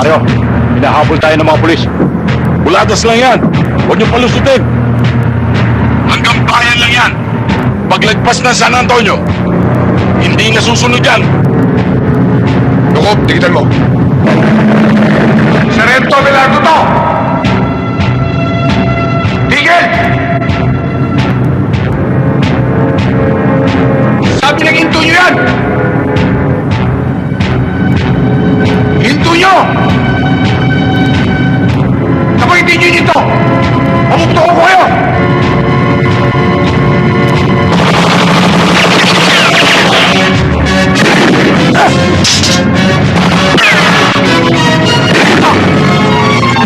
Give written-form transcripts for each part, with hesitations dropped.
Mario, hinahabol tayo ng mga pulis. Bulatas lang yan. Huwag niyo palusutin. Hanggang bayan lang yan. Paglagpas ng San Antonio, hindi na susunod yan. Jacob, tigitan mo. Sarento Abelardo to! Tigil! Sabi ng hinto nyo yan! Hinto nyo! Kapag hindi nyo nito, pamukto ko kayo!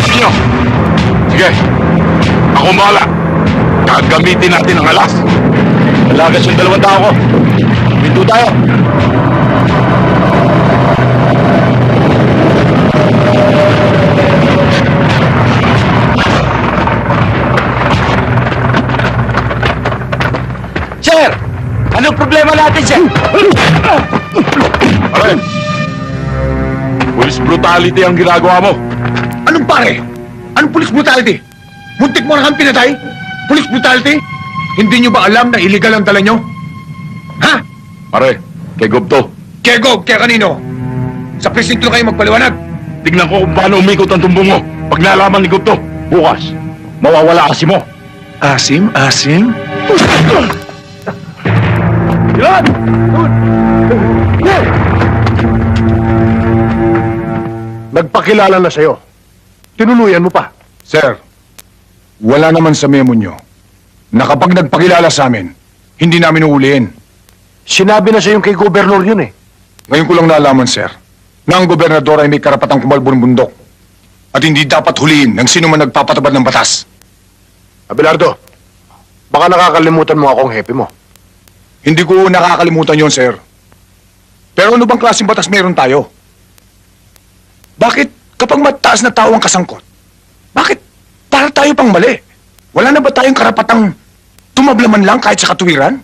Nyo! Sige, ako bahala. Gagamitin natin ang alas. Malagas yung dalawang tao ko. Pinto tayo. Sir! Anong problema natin, sir? Pare, police brutality ang ginagawa mo. Anong pare? Anong police brutality? Muntik mo na kang pinatay? Police brutality? Hindi nyo ba alam na illegal ang dala nyo? Ha? Pare, kay Gobto. Kaya Gob, kaya kanino? Sa presinto kayo magpaliwanag. Tignan ko kung paano umikot ang tumbong mo. Pag nalaman ni Gobto, bukas, mawawala kasi mo. Asim? Asim? Yan! Nagpakilala na sa'yo. Tinuluyan mo pa. Sir, wala naman sa memo nyo na kapag nagpakilala sa amin, hindi namin uuliin. Sinabi na sa'yo kay Gobernur yun eh. Ngayon ko lang nalaman, sir, na ang gobernador ay may karapatang kumalbo ng bundok at hindi dapat huliin ng sino man nagpapatabad ng batas. Abelardo, baka nakakalimutan mo akong hepe mo. Hindi ko nakakalimutan yon, sir. Pero ano bang klaseng batas meron tayo? Bakit kapag mataas na tao ang kasangkot, bakit para tayo pang mali? Wala na ba tayong karapatang tumablaman lang kahit sa katuwiran?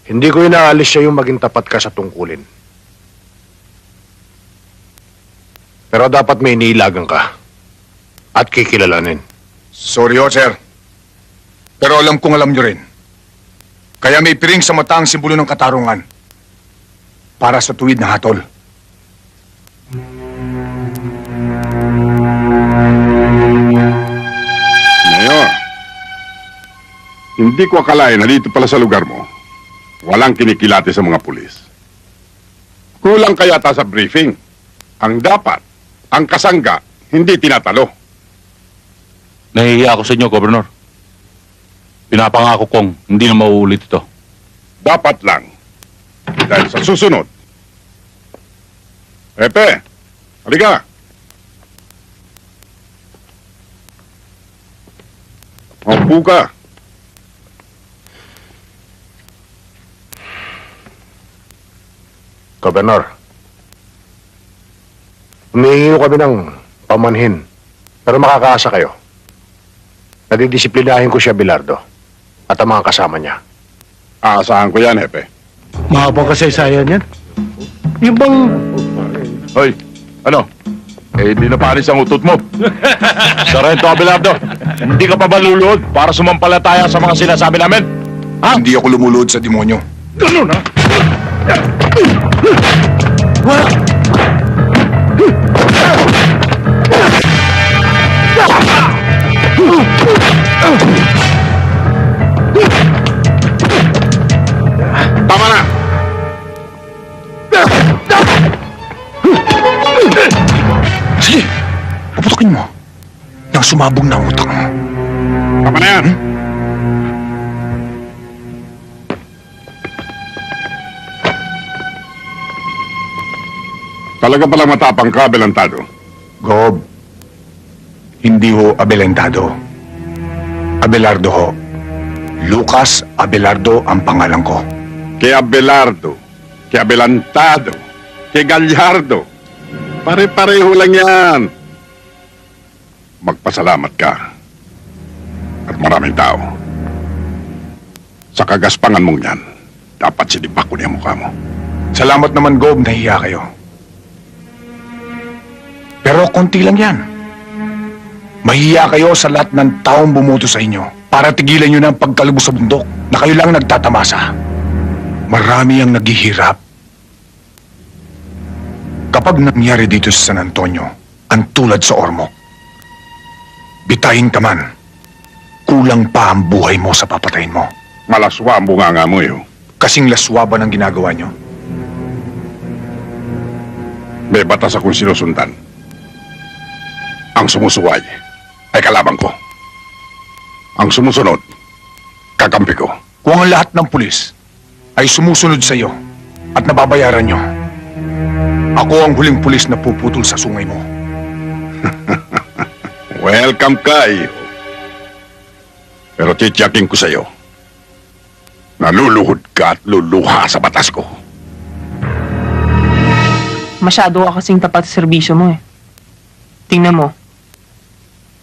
Hindi ko inaalis siya yung maging tapat ka sa tungkulin. Pero dapat may iniilagan ka at kikilalanin. Sorry ho, sir. Pero alam kong alam nyo rin. Kaya may piring sa mata ang simbolo ng katarungan para sa tuwid na hatol. Mayor, hindi ko akalain na dito pala sa lugar mo, walang kinikilati sa mga pulis. Kulang kaya ta sa briefing. Ang dapat, ang kasangga, hindi tinatalo. Nahihiya ako sa inyo, Gobernador. Pinapangako kong hindi na mauulit ito. Dapat lang. Dahil sa susunod. Pepe, halika. Maupo ka. Gobernur, humihingi ko kami ng pamanhin. Pero makakaasa kayo. Nadidisiplinahin ko siya, Abelardo, at ang mga kasama niya. Aasahan ko yan, Hepe. Mahabang kasaysayan yan. Yung bang... Hoy, ano? Eh, di na panis ang utot mo. Sarento Abelardo, hindi ka pa ba luluhod para sumampalataya sa mga sinasabi namin? Ha? Hindi ako lumulod sa demonyo. Ganun, ha? Tama na! Sige, puputukin mo. Nang sumabog na ang utak mo. Tama na yan! Talaga pala matapang ka, Abelardo. Gob, hindi ho Abelentado. Abelardo ho. Lucas Abelardo ang pangalan ko. Kay Abelardo, kay Abelantado, kay Gallardo. Pare-pareho lang yan. Magpasalamat ka. At maraming tao. Sa kagaspangan mong yan, dapat sinipak ko niya mukha mo. Salamat naman, Gob, nahiya kayo. Pero konti lang yan. Mahiya kayo sa lahat ng taong bumuto sa inyo para tigilan nyo ng pagkalubos sa bundok na kayo lang nagtatamasa. Marami ang naghihirap. Kapag nangyari dito sa San Antonio, ang tulad sa Ormoc, bitayin ka man, kulang pa ang buhay mo sa papatayin mo. Malaswa ang bunganga mo, eh. Kasing laswa ba ng ginagawa nyo? May batas akong sinusundan. Ang sumusuway ay kalaban ko. Ang sumusunod, kakampi ko. Kung ang lahat ng pulis ay sumusunod sa iyo at nababayaran nyo, ako ang huling pulis na puputol sa sungay mo. Welcome ka, iyo. Pero titiyakin ko sa iyo, naluluhod ka at luluha sa batas ko. Masyado ka kasing tapat sa serbisyo mo eh. Tingnan mo.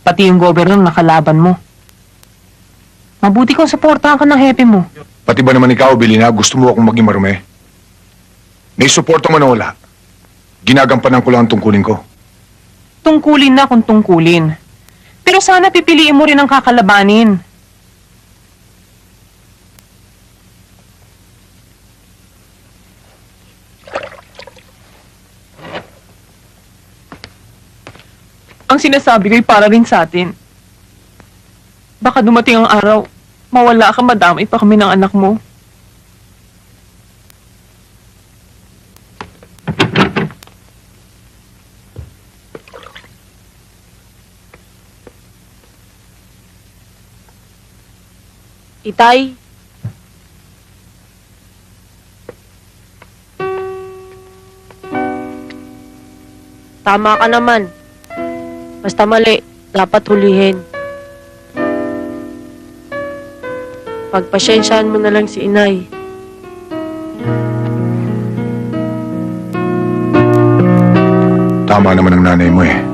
Pati yung governor nakalaban mo. Mabuti kung suportahan ka ng hepe mo. Pati ba naman ikaw, Bilina, gusto mo akong maging marumi? May suporta man o wala, ginagampanan ko lang ang tungkulin ko. Tungkulin na kung tungkulin. Pero sana pipiliin mo rin ang kakalabanin. Ang sinasabi ko'y para rin sa atin. Baka dumating ang araw, mawala ka, madamay pa kami ng anak mo. Itay. Tama ka naman. Basta mali, dapat hulihin. Pagpasyensyahan mo na lang si inay. Tama naman ang nanay mo eh.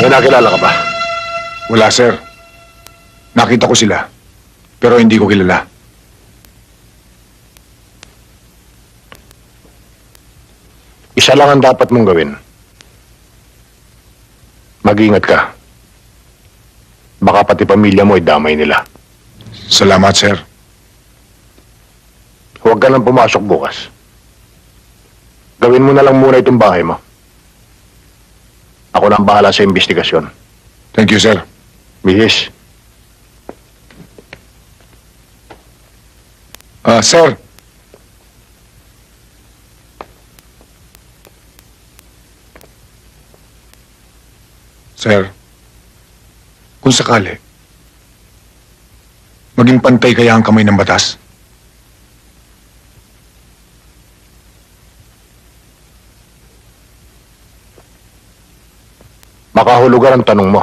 May nakilala ka ba? Wala, sir. Nakita ko sila, pero hindi ko kilala. Isa lang ang dapat mong gawin. Mag-ingat ka. Baka pati pamilya mo ay damay nila. Salamat, sir. Huwag ka nang pumasok bukas. Gawin mo na lang muna itong bahay mo. Ako na ang bahala sa investigasyon. Thank you, sir. Mihis, Sir. Sir, kung sakali, maging pantay kaya ang kamay ng batas? makahulugan ang tanong mo,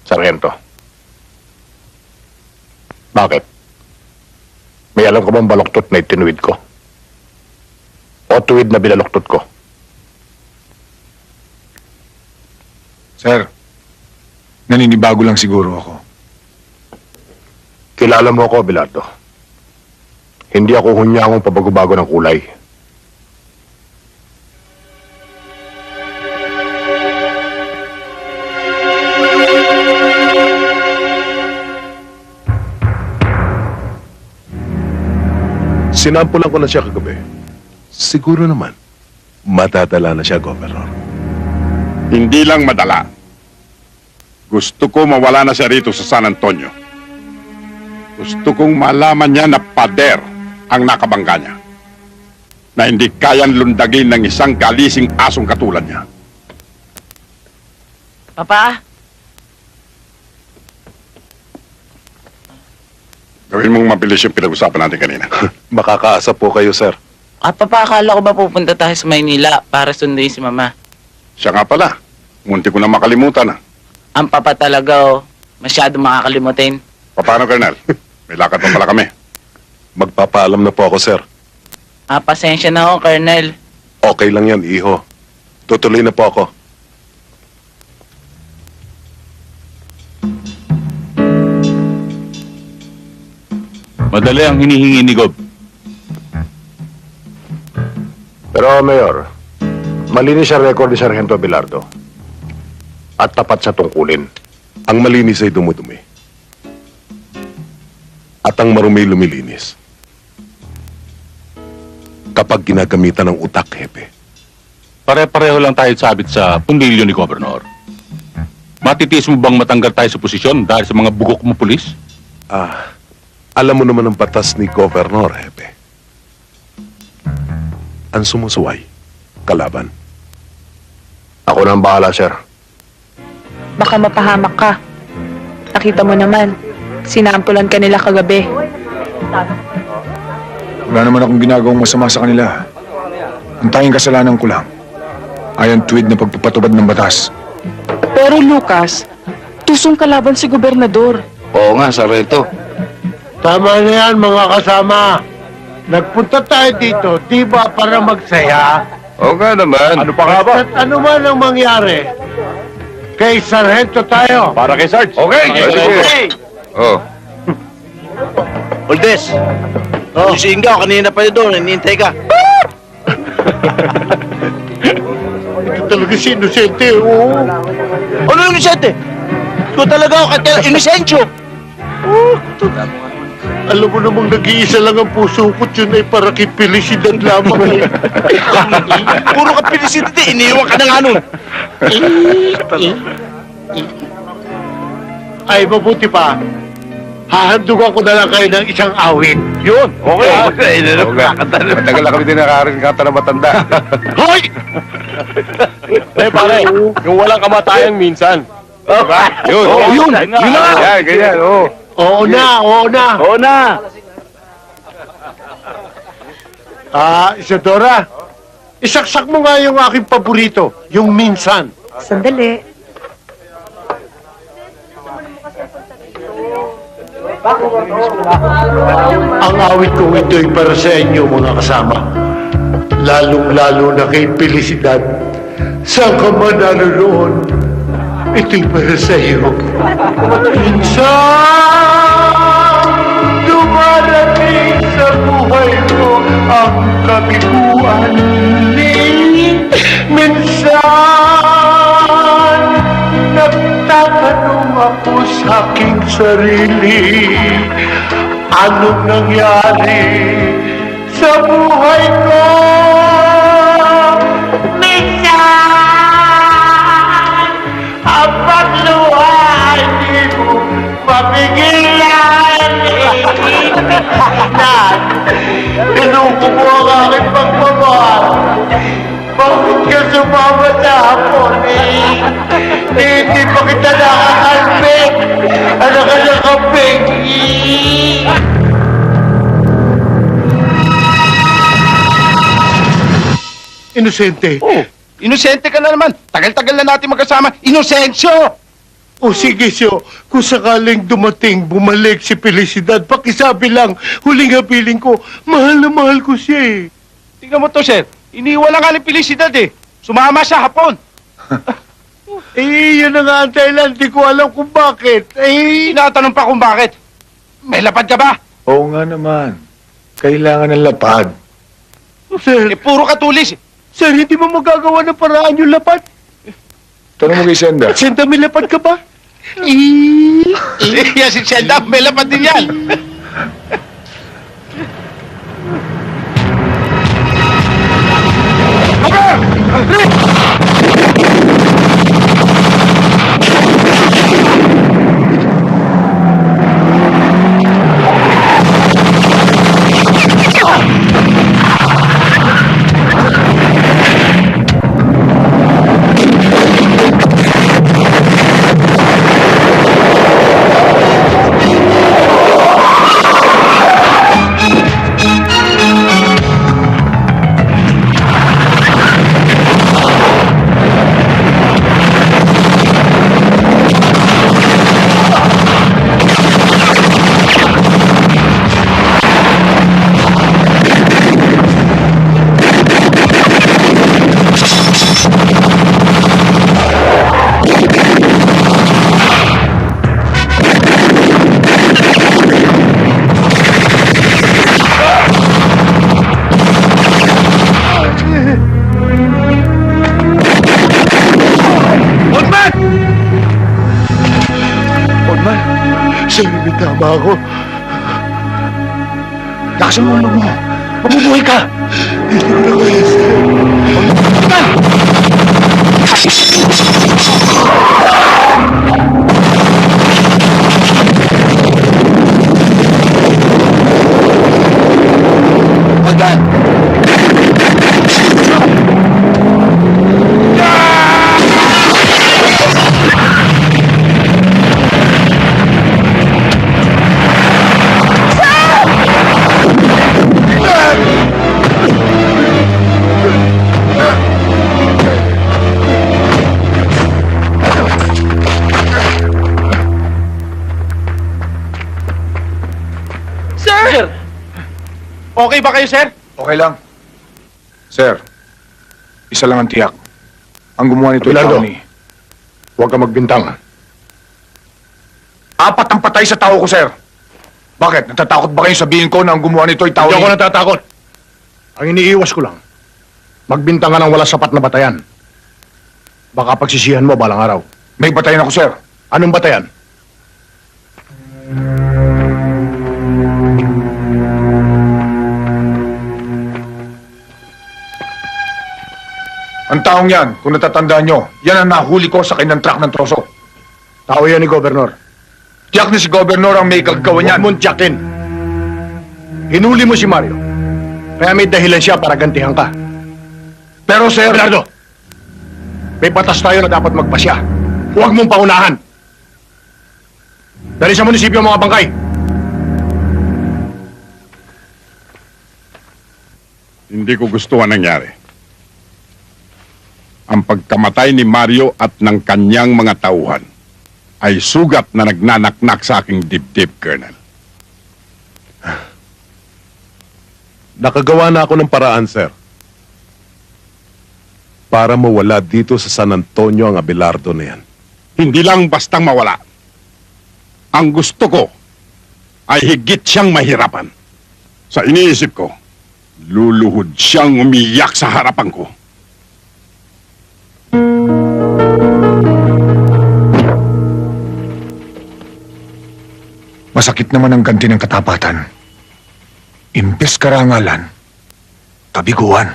Sargento. Bakit? May alam ka bang baluktot na itinuwid ko? O tuwid na binaluktot ko? Sir, naninibago lang siguro ako. Kilala mo ako, Abelardo. Hindi ako hunyangong pabago-bago ng kulay. Sinampulan ko na siya kagabi. Siguro naman, matatala na siya, Governor. Hindi lang madala. Gusto ko mawala na siya rito sa San Antonio. Gusto kong malaman niya na pader ang nakabangga niya. Na hindi kayang lundagin ng isang galising asong katulad niya. Papa? Gawin mong mabilis yung pinag-usapan natin kanina. Makakaasa po kayo, sir. Papakala ko ba pupunta tayo sa Maynila para sunduin si Mama? Siya nga pala. Munti ko na makalimutan. Ang papa talaga, masyado makakalimutin. Paano, Colonel? May lakad pa pala kami. Magpapaalam na po ako, sir. Pasensya na ako, Colonel. Okay lang yan, iho. Tutuloy na po ako. Madali ang hinihingi ni Gob. Pero, Mayor, malinis ang record ni Sargento Abelardo. At tapat sa tungkulin. Ang malinis ay dumudumi. At ang marumi lumilinis. Kapag ginagamitan ng utak, hepe. Pare-pareho lang tayo sabit sa pundilyo ni Gobernador. Matitiis mo bang matanggal tayo sa posisyon dahil sa mga bugok mo pulis? Alam mo naman ang batas ni Governor, hepe. Ang sumusuway, kalaban. Ako na ang bahala, sir. Baka mapahamak ka. Nakita mo naman, sinampulan ka nila kagabi. Wala naman akong ginagawang masama sa kanila. Ang tanging kasalanan ko lang ay ang tuwid na pagpapatubad ng batas. Pero Lucas, tusong kalaban si gobernador. Oo nga, Sargento. Tama na yan, mga kasama. Nagpunta tayo dito, di ba para magsaya? Oo nga naman. Ano pa nga ba? At ano man ang mangyari, kay Sargento tayo. Para kay Sarge. Okay. Okay. Oh. Oldes, gising ka, kanina pa yun doon, hinihintay ka. Ito talaga si Inosente, oo. Ano yung inisente? Ikaw talaga ako, kaya inisensyo. Alam mo namang nag-iisa lang ang puso ko, yun ay para kay Felicidad lamang. Puro ka pinisidad eh, iniiwan ka na nga nun. Ay, mabuti pa. Hahandugan ko na lang kayo ng isang awit. Yun. Okay. Matagal na kami din nakarinig kata na matanda. Hoy! Pare, yung walang kamatayan minsan. Diba? Yun. Yun na nga. Yan, ganyan. Oo. Oo na. Oo na. Isadora, isaksak mo nga yung aking paborito, yung minsan. Sandali. Ang awit kong ito'y para sa inyo, mga kasama. Lalong-lalo na kay Felicidad. Saan ka man naroon, ito'y para sa iyo. Minsan, dumarating sa buhay ko ang kabiguan. Minsan, nagtatanong ako sa aking sarili, anong nangyari sa buhay ko? Minsan, ang pagluha ay di mo mapigilan. Minsan, inuko mo ang aking pagmamahal. Bakit ka sumama sa hapon Hindi pa kita nakakalpit. Ano ka nakapig? Inosente. Oh, inosente ka na naman. Tagal-tagal na natin magkasama. Inosensyo! O sige, Syo, kung sakaling dumating, bumalik si Felicidad, pakisabi lang, huling habiling ko, mahal na mahal ko siya eh. Tingnan mo to, sir. Iniwala nga ni Felicidad eh. Sumama siya hapon. Yun na nga ang Thailand, di ko alam kung bakit. Tinatanong pa kung bakit. May lapad ka ba? Oo nga naman. Kailangan ng lapad. Sir, Puro ka tulis. sir, hindi mo magagawa ng paraan yung lapad. Tanong mo kay Senda. Senta, may lapad ka ba? Yan si Sheldon, may lapad din yan. may tama ako. Lakasan mo ang loob mo. Mabubuhay ka! Hindi ko na kaya, sir. Pagdaan! Sir! Okay ba kayo, sir? Okay lang. Sir, isa lang ang tiyak. Ang gumawa nito ay Abelardo. tao ni... Huwag ka magbintang. Apat ang patay sa tao ko, sir. Bakit? Natatakot ba kayong sabihin ko na ang gumawa nito ay tao Hindi ni... ako natatakot. Ang iniiwas ko lang, magbintang ka ng wala sapat na batayan. Baka pagsisihan mo balang araw. May batayan ako, sir. Anong batayan? Ang taong yan, kung natatandaan nyo, yan ang nahuli ko sa kanyang truck ng troso. Tao yan ni Gobernador. Tiyak na si Gobernador ang may kagagawa Huwag niyan. mong tiyakin. Hinuli mo si Mario. Kaya may dahilan siya para gantihan ka. Pero, sir... Abelardo, may batas tayo na dapat magpasya. Huwag mong paunahan. Dali sa munisipyo ang mga bangkay. Hindi ko gusto ang nangyari. Ang pagkamatay ni Mario at ng kanyang mga tauhan ay sugat na nagnanaknak sa aking dibdib, Colonel. Nakagawa na ako ng paraan, sir. Para mawala dito sa San Antonio ang Abelardo na yan. Hindi lang bastang mawala. Ang gusto ko ay higit siyang mahirapan. Sa iniisip ko, luluhod siyang umiyak sa harapan ko. Masakit naman ang ganti ng katapatan. Imbes karangalan, kabiguan.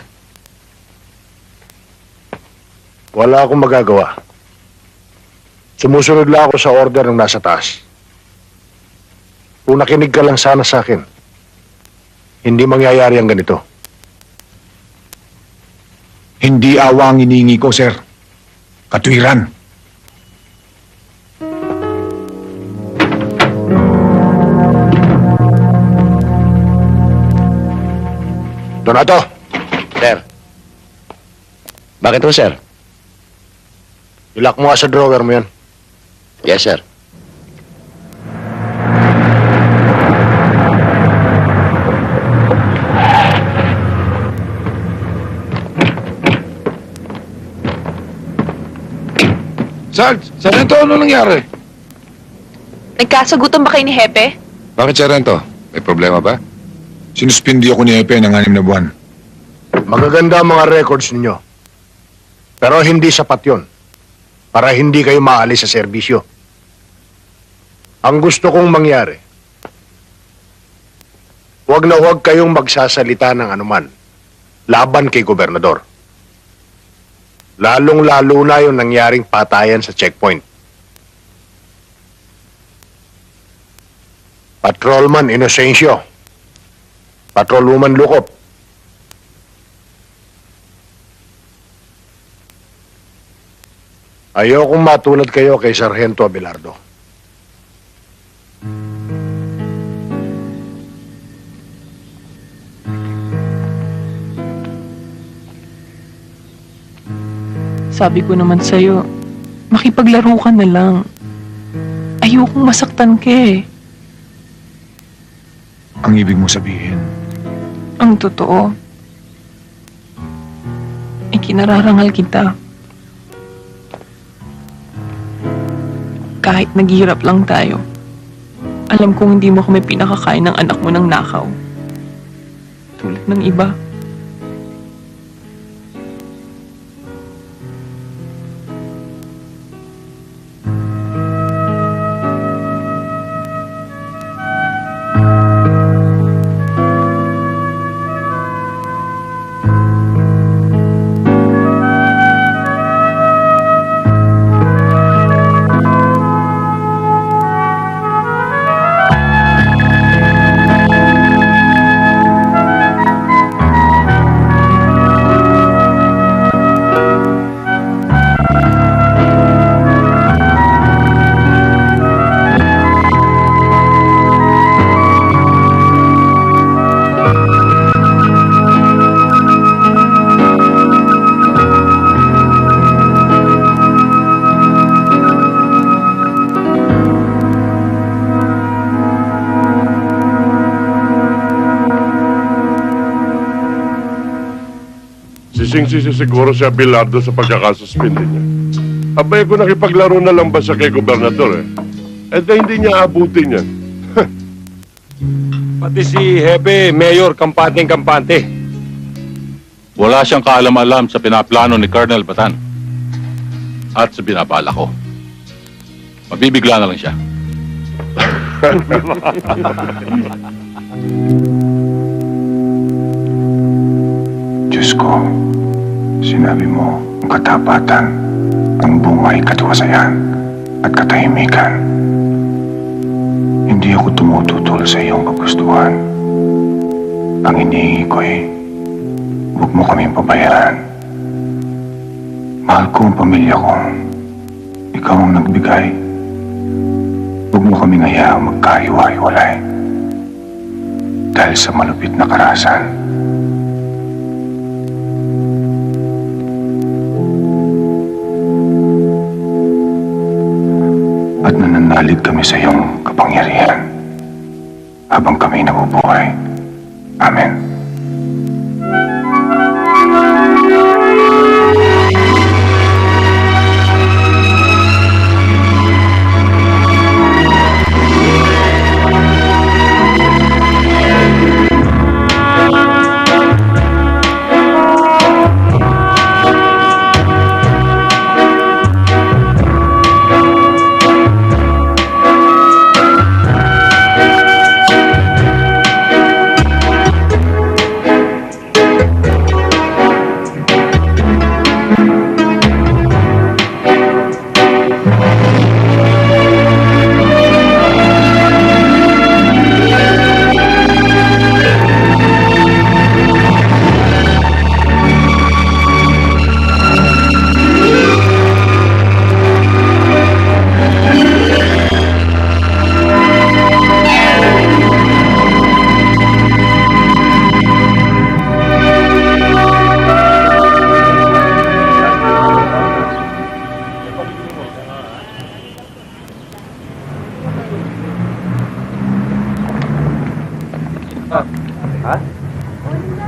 Wala akong magagawa. Sumusunod lang ako sa order ng nasa taas. Kung nakinig ka lang sana sa akin, hindi mangyayari ang ganito. Hindi awa ang iniingi ko, sir. Katwiran. Donato, Sir. Bakit po, sir? ilak mo nga sa drawer mo yan. Yes, sir. Sarento, ano nangyari? Nagkasagutan ba kayo ni Hepe? Bakit, Sarento? May problema ba? Sinuspindi ako ni Epe ng 6 na buwan. Magaganda ang mga records ninyo. Pero hindi sapat yon para hindi kayo maalis sa serbisyo. Ang gusto kong mangyari, huwag na huwag kayong magsasalita ng anuman laban kay Gobernador. Lalong-lalo na yung nangyaring patayan sa checkpoint. Patrolman Inocencio, Patrolwoman Lukop, ayokong matulad kayo kay Sargento Abelardo. Sabi ko naman sa'yo, makipaglaro ka na lang. Ayokong masaktan ka eh. Ang ibig mo sabihin, Ang totoo, ay kinararangal kita. Kahit naghihirap lang tayo, alam kong hindi mo kami pinakakain ng anak mo ng nakaw. Tulad ng iba. sising-sisi siguro si Abelardo sa pagkakasuspindi niya. Abay ko nakipaglaro na lang ba siya kay gobernador eh? Eh di hindi niya abutin yan. Pati si Hepe, Mayor, kampante. Wala siyang kaalam-alam sa pinaplano ni Colonel Batan. At sa binabala ko. Mabibigla na lang siya. Diyos ko, sinabi mo ang katapatan, ang bungay katiwasayan at katahimikan. Hindi ako tumututol sa iyong kagustuhan. Ang hinihingi ko huwag mo kaming pabayaan. Mahal ko ang pamilya ko. Ikaw ang nagbigay. Huwag mo kaming hayaang magkahiwa-hiwalay. Dahil sa malupit na karahasan. At nananalig kami sa iyong kapangyarihan habang kami nabubuhay. Amen.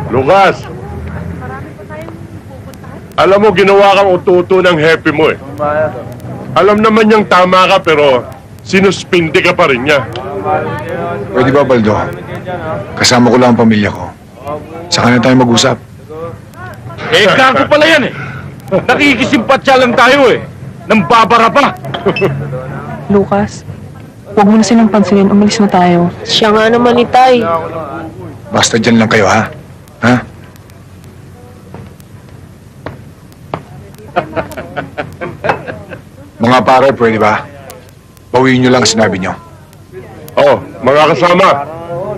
Lucas! Alam mo, ginawa kang ututo ng happy mo eh. Alam naman niyang tama ka pero sinuspindi ka pa rin niya. Pwede ba, Baldo? Kasama ko lang ang pamilya ko. Saka na tayo mag-usap. Eh, gago pala yan eh. Nakikisimpatya lang tayo eh. Nang babara pa. Lucas, huwag mo na silang pansinin. Umalis na tayo. Siya nga naman, Itay. Basta dyan lang kayo, ha? Ha? Mga pare, pwede ba? Bawiin nyo lang ang sinabi nyo. Oh, mga kasama,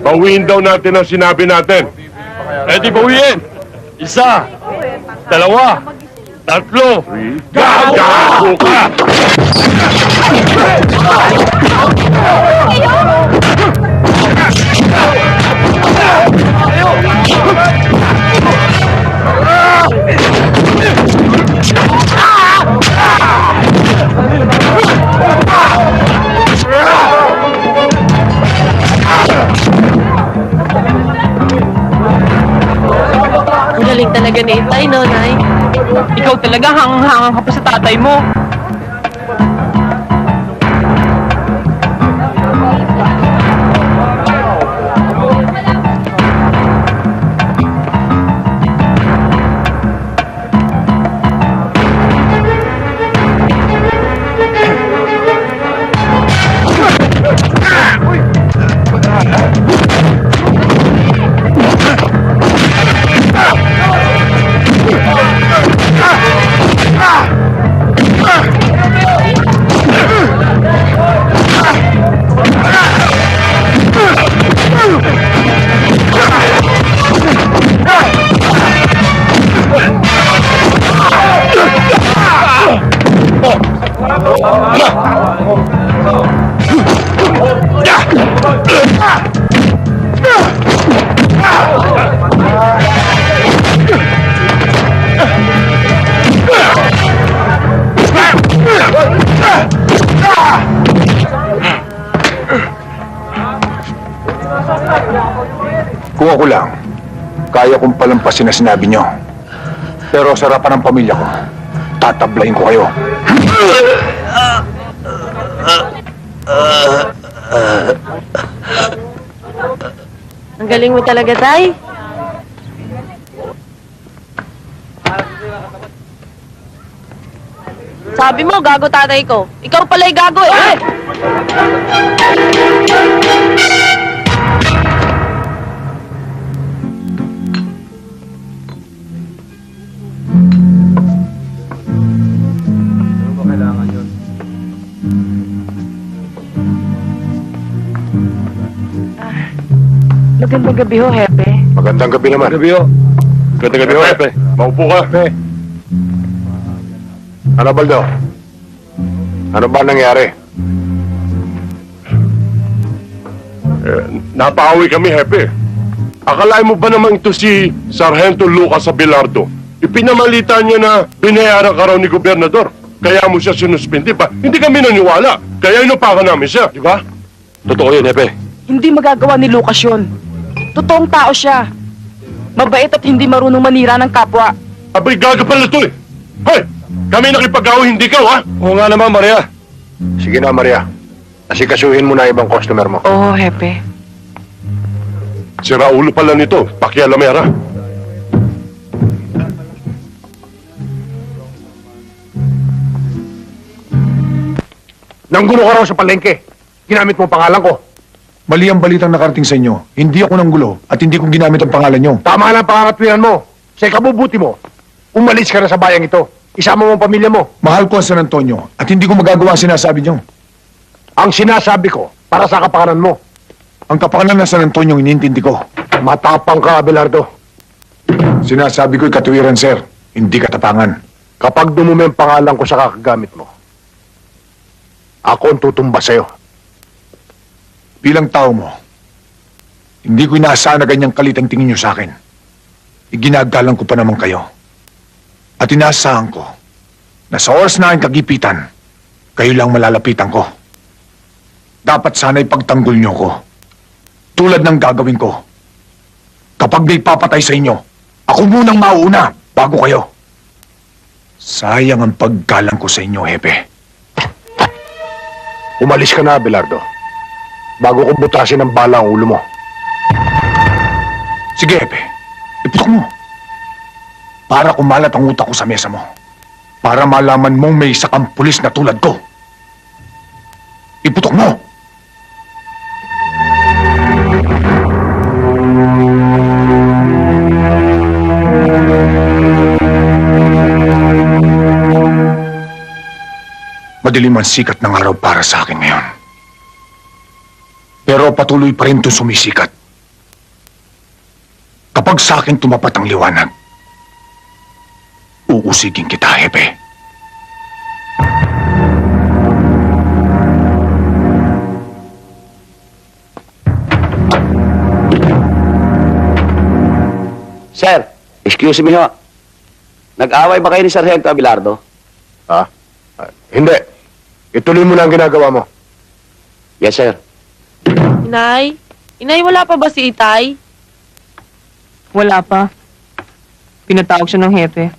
bawiin daw natin ang sinabi natin. Eh di bawiin. Isa. Dalawa. Tatlo. Gago ka! Ang galing talaga ni Itay, no, Nay? Ikaw talaga hangang-hangang ka pa sa tatay mo. Kung ako lang, kaya kong palampasin na sinabi nyo. Pero sa harapan ng pamilya ko, tatablayin ko kayo. Ang galing mo talaga, tay. Sabi mo, gago tatay ko. Ikaw pala'y gago eh! Magandang gabi ho, Hepe. Magandang gabi naman. Gabi ho. Magandang gabi, Hepe. Maupo ka. Ano, Baldo? Ano ba nangyari? Napaawi kami, Hepe. Akalain mo ba naman ito si Sargento Lucas Abelardo? Ipinamalita niya na binayaran ka raw ni Gobernador. Kaya mo siya sinuspindi pa. Hindi kami naniwala. Kaya inupakan namin siya, di ba? Totoo yun, Hepe. Hindi magagawa ni Lucas yun. Totoong tao siya. Mabait at hindi marunong manira ng kapwa. Abay, gaga pala ito eh. Hoy! Kami nakipag-away, hindi ka, ha? Oo nga naman, Maria. Sige na, Maria. Asikasuhin mo na ibang customer mo. Oo, Hepe. Si Raulo pala nito, pakialamera. Nanggulo ka raw sa palengke. Ginamit mo ang pangalan ko. Mali ang balitang nakarating sa inyo. Hindi ako nanggulo at hindi ko ginamit ang pangalan nyo. Tama lang ang pangangatwiran mo. Sa ikabubuti mo, umalis ka na sa bayang ito. Isama mo ang pamilya mo. Mahal ko ang San Antonio at hindi ko magagawa ang sinasabi nyo. Ang sinasabi ko, para sa kapakanan mo. Ang kapakanan ng San Antonio ang inintindi ko. Matapang ka, Abelardo. Sinasabi ko'y katuwiran, sir. Hindi katapangan. Kapag dumumi ang pangalan ko sa kakagamit mo, ako ang tutumba sa'yo. Bilang tao mo, hindi ko inaasahan na ganyang kalit ang tingin nyo sa akin. Iginagalang ko pa naman kayo. At inaasahan ko na sa oras na aking kagipitan, kayo lang malalapitan ko. Dapat sana'y pagtanggol nyo ko. Tulad ng gagawin ko. Kapag may papatay sa inyo, ako munang mauuna bago kayo. Sayang ang paggalang ko sa inyo, Hepe. Umalis ka na, Abelardo. Bago ko butasin ng bala ang ulo mo. Sige, Hepe. Iputok mo. Para kumalat ang utak ko sa mesa mo. Para malaman mong may isa kang pulis na tulad ko. Iputok mo! Madilim ang sikat ng araw para sa akin ngayon. Pero patuloy pa rin itong sumisikat. Kapag sa akin tumapat ang liwanag, uusigin kita, Hepe. Sir, excuse me ho. Nag-away ba kayo ni Sargento Abelardo? Ha? Hindi. Ituloy mo lang ang ginagawa mo. Yes, sir. Inay? Inay, wala pa ba si Itay? Wala pa. Pinatawag siya ng hepe.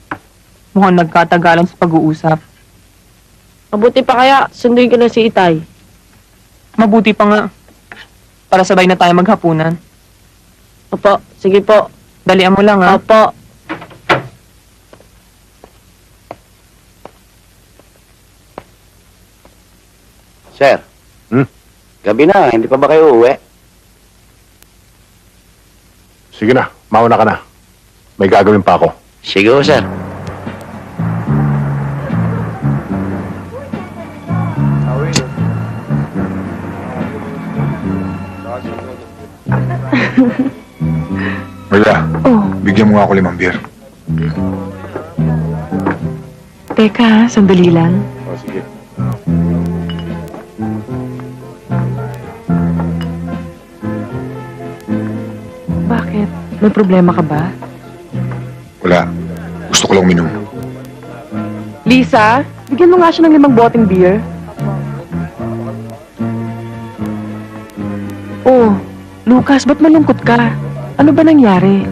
Mukhang nagkatagalan sa pag-uusap. Mabuti pa kaya, sunduin ko na si Itay. Mabuti pa nga. Para sabay na tayo maghapunan. Opo, sige po. Dalian mo lang, ha? Opo. Sir. Gabi na, hindi pa ba kayo uuwi? Sige na, mauna ka na. May gagawin pa ako. Sige ho, sir. Maria, Oh, bigyan mo nga ako 5 beer. teka ha, sandali lang. O, sige. Bakit? May problema ka ba? Wala. Gusto ko lang uminom. Lisa, bigyan mo nga siya ng 5 boteng beer. Oh, Lucas, ba't malungkot ka? Ano ba nangyari?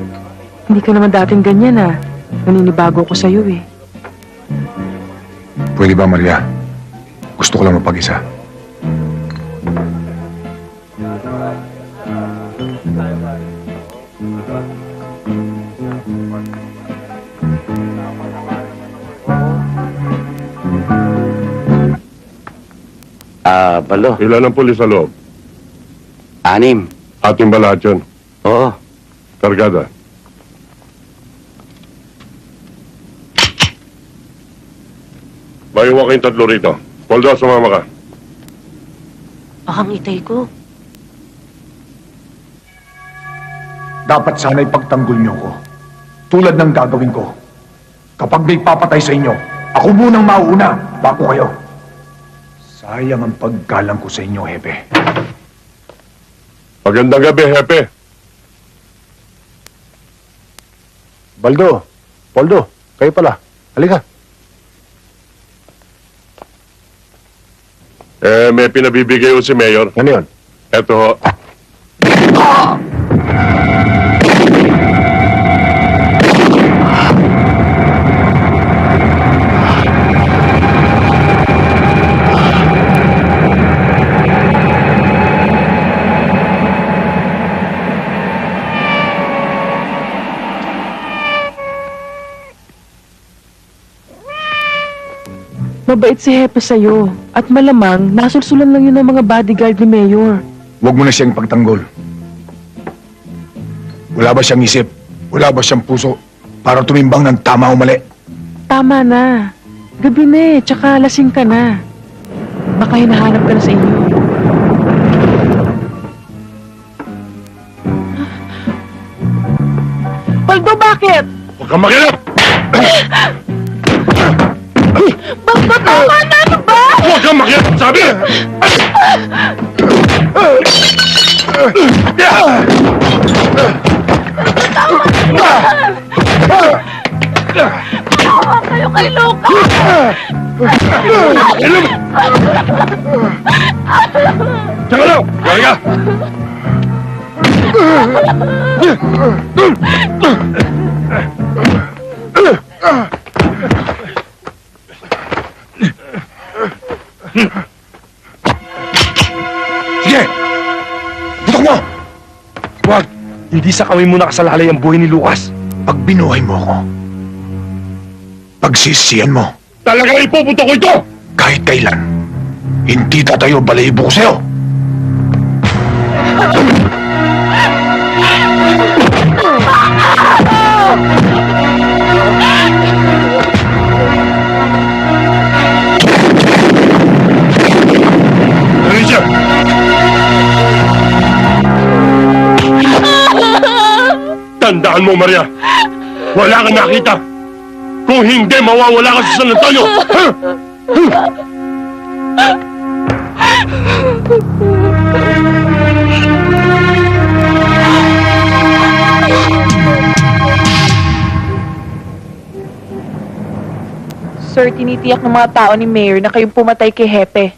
Hindi ka naman dating ganyan ah. Naninibago ko sa'yo eh. Pwede ba, Maria? Gusto ko lang mapag-isa. Baldo. Ilan ang pulis sa loob? 6. Ating ba lahat yun? Oo. Kargada. Mayuwa kayong 3 rito. Poldo, sumama ka. Bakang itay ko. Dapat sana'y pagtanggol niyo ko. Tulad ng gagawin ko. Kapag may papatay sa inyo, ako munang mauuna bago kayo. Sayang ang paggalang ko sa inyo, Hepe. Magandang gabi, Hepe. Baldo, Poldo, kayo pala. Halika. May pinabibigay ko si Mayor. Ano yun? Eto ho. Mabait si Hepe sa'yo. At malamang, nasulsulan lang yun ng mga bodyguard ni Mayor. Huwag mo na siyang pagtanggol. Wala ba siyang isip? Wala ba siyang puso para tumimbang ng tama o mali? Tama na. Gabi na eh, tsaka lasing ka na. Baka hinahanap ka na sa inyo. Baldo, bakit? Huwag kang makilap! Baldo, tama na! Ano ba? Huwag kang makilap! Sabi! Awa kayo kay Lucas! Tsaka lang! Kaya! Sige! Putok mo! Wag! Hindi sa kami mo nakasalalay ang buhay ni Lucas. Pag binuhay mo ako, pagsisiyan mo, Talagang ipupunto ko ito! kahit kailan, hindi tatayo balahibo ko sa'yo! Ano siya? Tandaan mo, Maria. Wala kang nakita. Kung hindi, mawawala ka sa San Antonio. Ha? Sir, tinitiyak ng mga tao ni Mayor na kayong pumatay kay Hepe.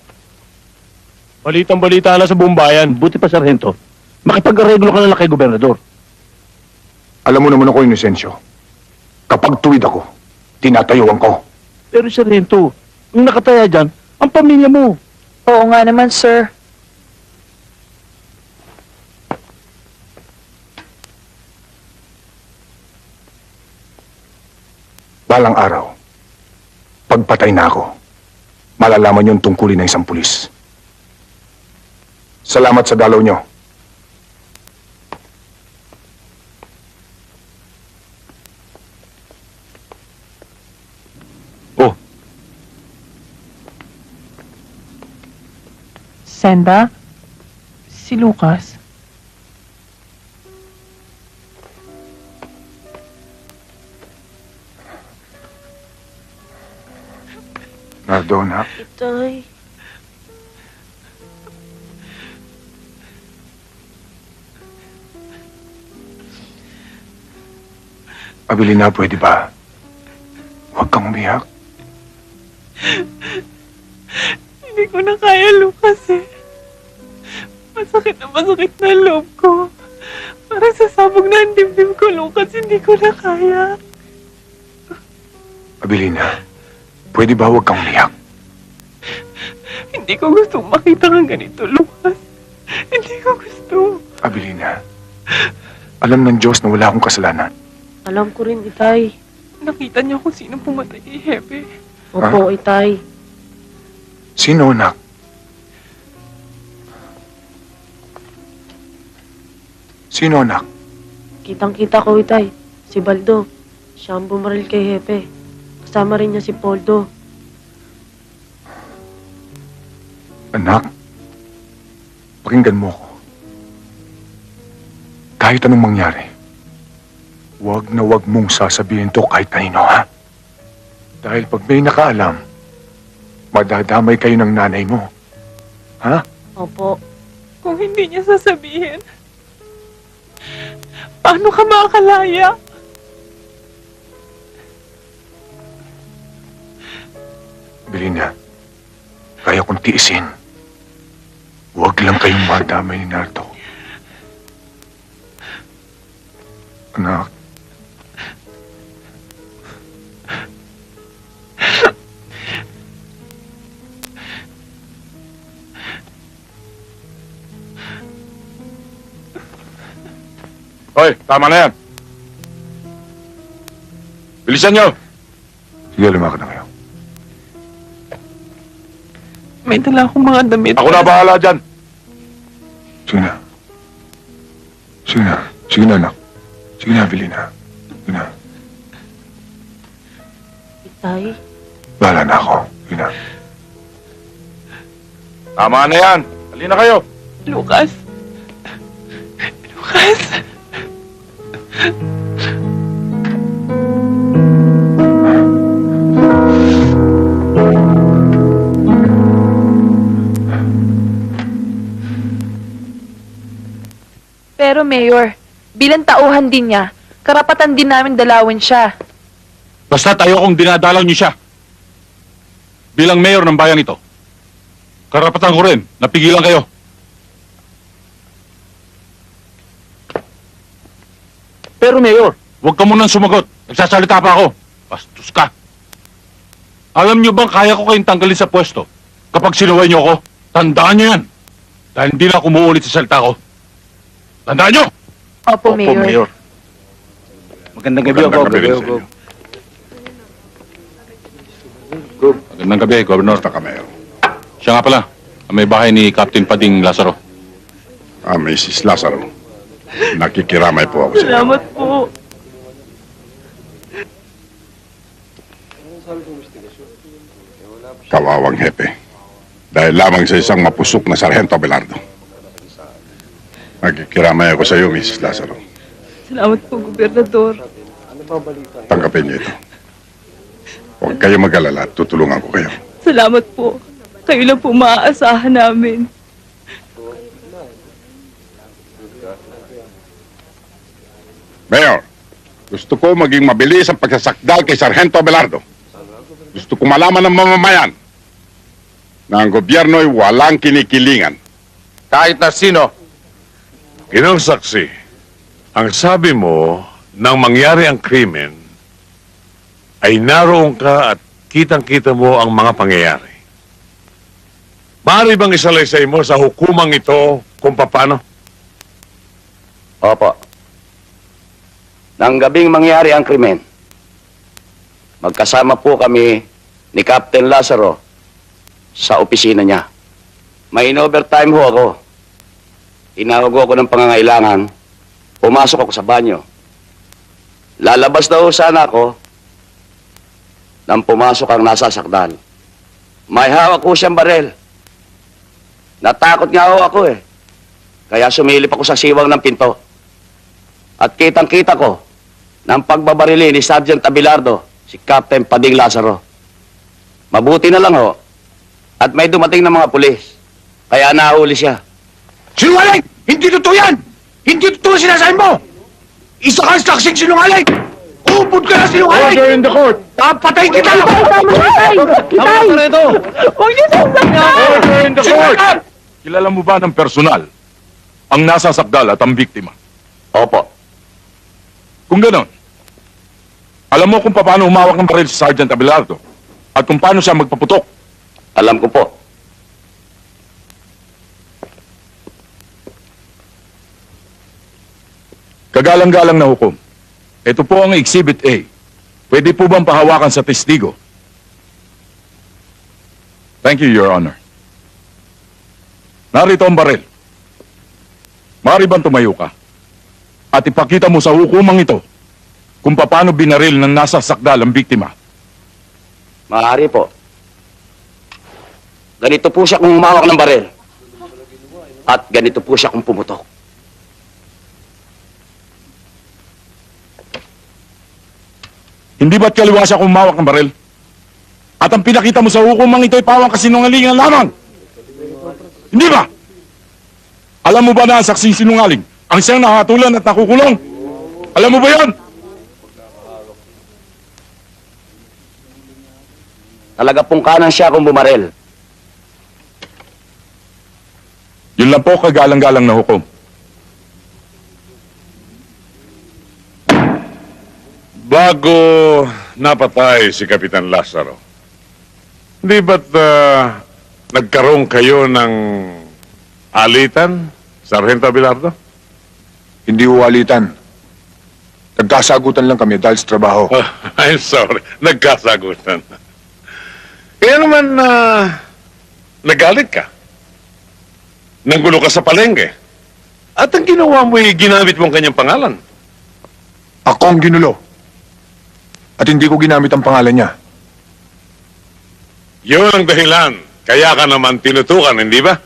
Balitang-balita na sa buong bayan. Buti pa, Sargento. Makipag-areglo ka na lang kay Gobernador. Alam mo naman ako, Inocencio. Kapag tuwid ako, tinatayuan ko. Pero, Sargento, yung nakataya dyan, ang pamilya mo. Oo nga naman, sir. Balang araw, pagpatay na ako, malalaman yung tungkulin ng isang pulis. Salamat sa dalaw nyo. Oh, Senda? Si Lucas? Nardona, Itay. Abilina, pwede ba? Huwag kang umiyak. Hindi ko na kaya, Lucas eh. Masakit na loob ko. Parang sasabog na ang dibdib ko, Lucas. Hindi ko na kaya. Abilina, pwede ba huwag kang umiyak? Hindi ko gusto makita kang ganito, Lucas. Hindi ko gusto. Abilina, alam ng Diyos na wala akong kasalanan. Alam ko rin, Itay. Nakita niyo kung sino pumatay kay Hepe. Opo, Itay. Sino, anak? Sino, anak? Kitang-kita ko, Itay. Si Baldo. Siya ang bumaril kay Hepe. Kasama rin niya si Poldo. Anak, pakinggan mo ko. Kahit anong mangyari, huwag na huwag mong sasabihin to kahit kanino, ha? Dahil pag may nakaalam, madadamay kayo ng nanay mo. Ha? Opo. Kung hindi niya sasabihin, paano ka makakalaya? Belina, kaya kong tiisin. Huwag lang kayong madamay ni Nardo. Anak. Hoy, tama na yan. Bilisan nyo! Sige, lumakad na kayo. May dala akong mga damit. Ako na bahala dyan. Sige na. Sige na. Sige na, anak. Sige na, Belina. Sige na. Itay? Bahala na ako. Sige na. Tama na yan. Halina kayo. Lucas. Lucas. Pero Mayor, bilang tauhan din niya, karapatan din namin dalawin siya. Basta tayo kung dinadalaw niyo siya. Bilang mayor ng bayan ito, karapatan ko rin, napigilan kayo. Pero Mayor, huwag ka munang sumagot. Nagsasalita pa ako. Bastos ka. Alam niyo bang kaya ko kayong tanggalin sa pwesto kapag sinuway niyo ako? Tandaan niyo yan. Dahil hindi na ako umuulit sa salita ko. Tandaan niyo! Opo, Mayor. Magandang gabi, Magandang gabi rin sa inyo. Magandang gabi, Governor. Basta ka, Mayor. Siya nga pala, ang may bahay ni Captain Pading Lazaro. Mrs. Lazaro. Nakikiramay po ako sa inyo. Salamat po. Kawawang hepe. Dahil lamang sa isang mapusok na Sargento Abelardo. Nakikiramay ako sa iyo, Mrs. Lazaro. Salamat po, Gobernador. Tanggapin niyo ito. Huwag kayo mag-alala at tutulungan ko kayo. Salamat po. Kayo lang po maaasahan namin. Mayor, gusto ko maging mabilis ang pagsasakdal kay Sargento Abelardo. Gusto ko malaman ng mamamayan na ang gobyerno'y walang kinikilingan. Kahit na sino. Ginong saksi, ang sabi mo nang mangyari ang krimen ay naroon ka at kitang-kita mo ang mga pangyayari. Maaari bang isalaysay mo sa hukumang ito kung paano? Opo. Nang gabing mangyari ang krimen, magkasama po kami ni Captain Lazaro sa opisina niya. May in-overtime ho ako. Tinawag ako ng pangangailangan. Pumasok ako sa banyo. Lalabas na ho sana ako nang pumasok ang nasasakdal. May hawak ko siyang barel. Natakot nga ho ako eh. Kaya sumilip ako sa siwang ng pinto. At kitang-kita ko ng pagbabarili ni Sergeant Abelardo si Captain Pading Lazaro. Mabuti na lang ho. At may dumating na mga pulis. Kaya nahuli siya. Sinungaling! Hindi totoo yan! Hindi totoo sinasabi mo! Isa kang saksing sinungaling! Upod ka na sinungaling! Order in the court! Papatay kita! Kitay! Huwag niyo sasaktan! Order in the court! Kilala mo ba ng personal ang nasasakdal at ang biktima? Opo. Kung ganon, Alam mo kung paano humawak ng baril si Sergeant Abelardo at kung paano siya magpaputok. Alam ko po. Kagalang-galang na hukom. Ito po ang Exhibit A. Pwede po bang pahawakan sa testigo? Thank you, Your Honor. Narito ang baril. Maaari bang tumayo ka? At ipakita mo sa hukumang ito kung paano binaril ng nasa sakdal ang biktima. Maaari po. Ganito po siya kung humawak ng baril. At ganito po siya kung pumutok. Hindi ba't kaliwa siya kung humawak ng baril? At ang pinakita mo sa hukumang ito ay pawang kasinungalingan lamang. Hindi ba? Alam mo ba na ang saksing sinungaling? Ang siyang nakatulan at nakukulong? Alam mo ba yan? Talaga pong kanan siya kung bumaril. Yun lang po kagalang-galang na hukom. Bago napatay si Kapitan Lazaro, hindi ba't nagkaroon kayo ng alitan, Sargento Abelardo? Hindi uwalitan. Nagkasagutan lang kami dahil sa trabaho. Oh, I'm sorry, nagkasagutan. Kaya naman nagalit ka. Nanggulo ka sa palengke. At ang ginawa mo ay ginamit mong kanyang pangalan. Ako ang ginulo. At hindi ko ginamit ang pangalan niya. Yun ang dahilan. Kaya ka naman tinutukan, hindi ba?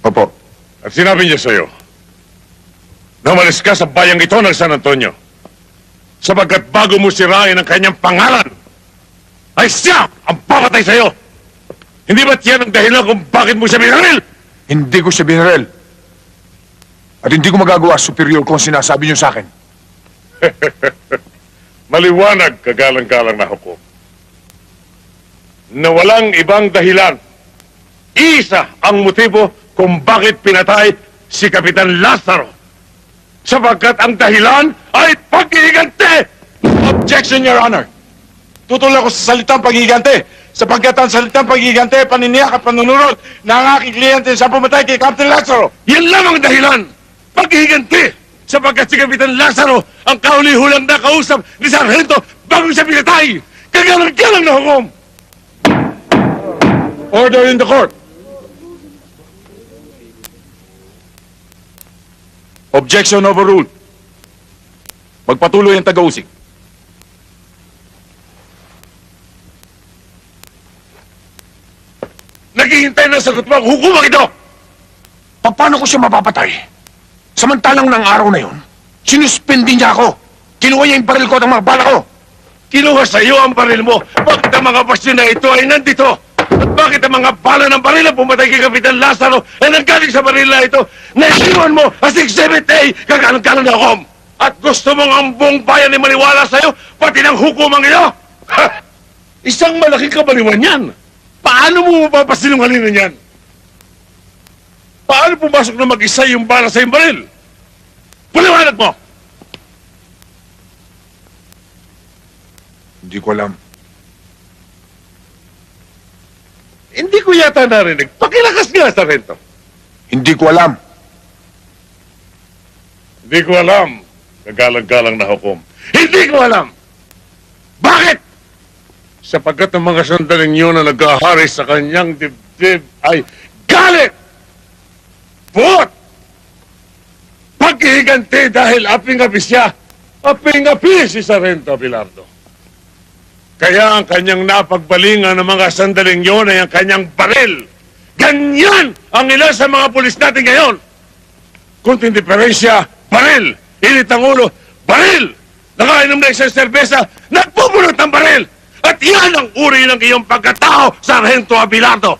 Opo. At sinabi niya sa'yo, na umalis ka sa bayang ito ng San Antonio. Sapagkat bago mo sirain ang kanyang pangalan, ay siya ang papatay sa'yo. Hindi ba't yan ang dahilan kung bakit mo siya binaril? Hindi ko siya binaril. At hindi ko magagawa superior kung sinasabi niyo sa akin. Maliwanag, kagalang-galang na hukom, na walang ibang dahilan. Isa ang motibo kung bakit pinatay si Kapitan Lazaro. Sapagkat ang dahilan ay pag-iigante! Objection, Your Honor. Tutol ako sa salitang pag-igante sapagkat ang salitang pag-igante, paniniyak at panunurot na ang aking kliyente sa pumatay kay Captain Lazaro. Yan lang ang dahilan! Pag-iigante! Sapagkat si Kapitan Lazaro ang kauli-hulang na kausap ni Sargento bago siya pinatay! Kagalang-galang na hukom! Order in the court. Objection overruled. Magpatuloy ang taga-usig. Naghihintay na sagot mo ang hukumang ito! Paano ko siya mapapatay? Samantalang ng araw na yun, sinuspindi niya ako. Kinuha niya yung baril ko at ang mga bala ko. Kinuha sa iyo ang baril mo. Bakit ang mga basyon na ito ay nandito? At bakit ang mga bala ng baril na pumatay kay Kapitan Lazaro ay nanggaling sa baril na ito na isinuan mo as Exhibit A kagalang-galang na hukom? At gusto mong ang buong bayan ay maniwala sa iyo, pati ng hukumang ito? Ha! Isang malaking kabaliwan yan. Paano mo mapapasinungalingan yan? Paano pumasok na mag-isa yung bala sa iyong baril? Paliwanag mo! Hindi ko alam. Hindi ko yata narinig. Pakilakas nga, Sargento. Hindi ko alam. Hindi ko alam. Kagalang-galang na hukom. Hindi ko alam! Bakit? Sapagkat ang mga sandaling yun na nag-ahari sa kanyang dibdib ay galit! Buot! Pag-iigante dahil aping-api siya. Aping-api si Sargento Abelardo. Kaya ang kanyang napagbalingan ng mga sandaling yun ay ang kanyang baril. Ganyan ang ilan sa mga pulis natin ngayon. Kunting diferensya, baril. Init ang ulo, baril. Nakainom na isang serbesa, nagpupulot ng baril. At yan ang uri ng iyong pagkatao, Sargento Abelardo.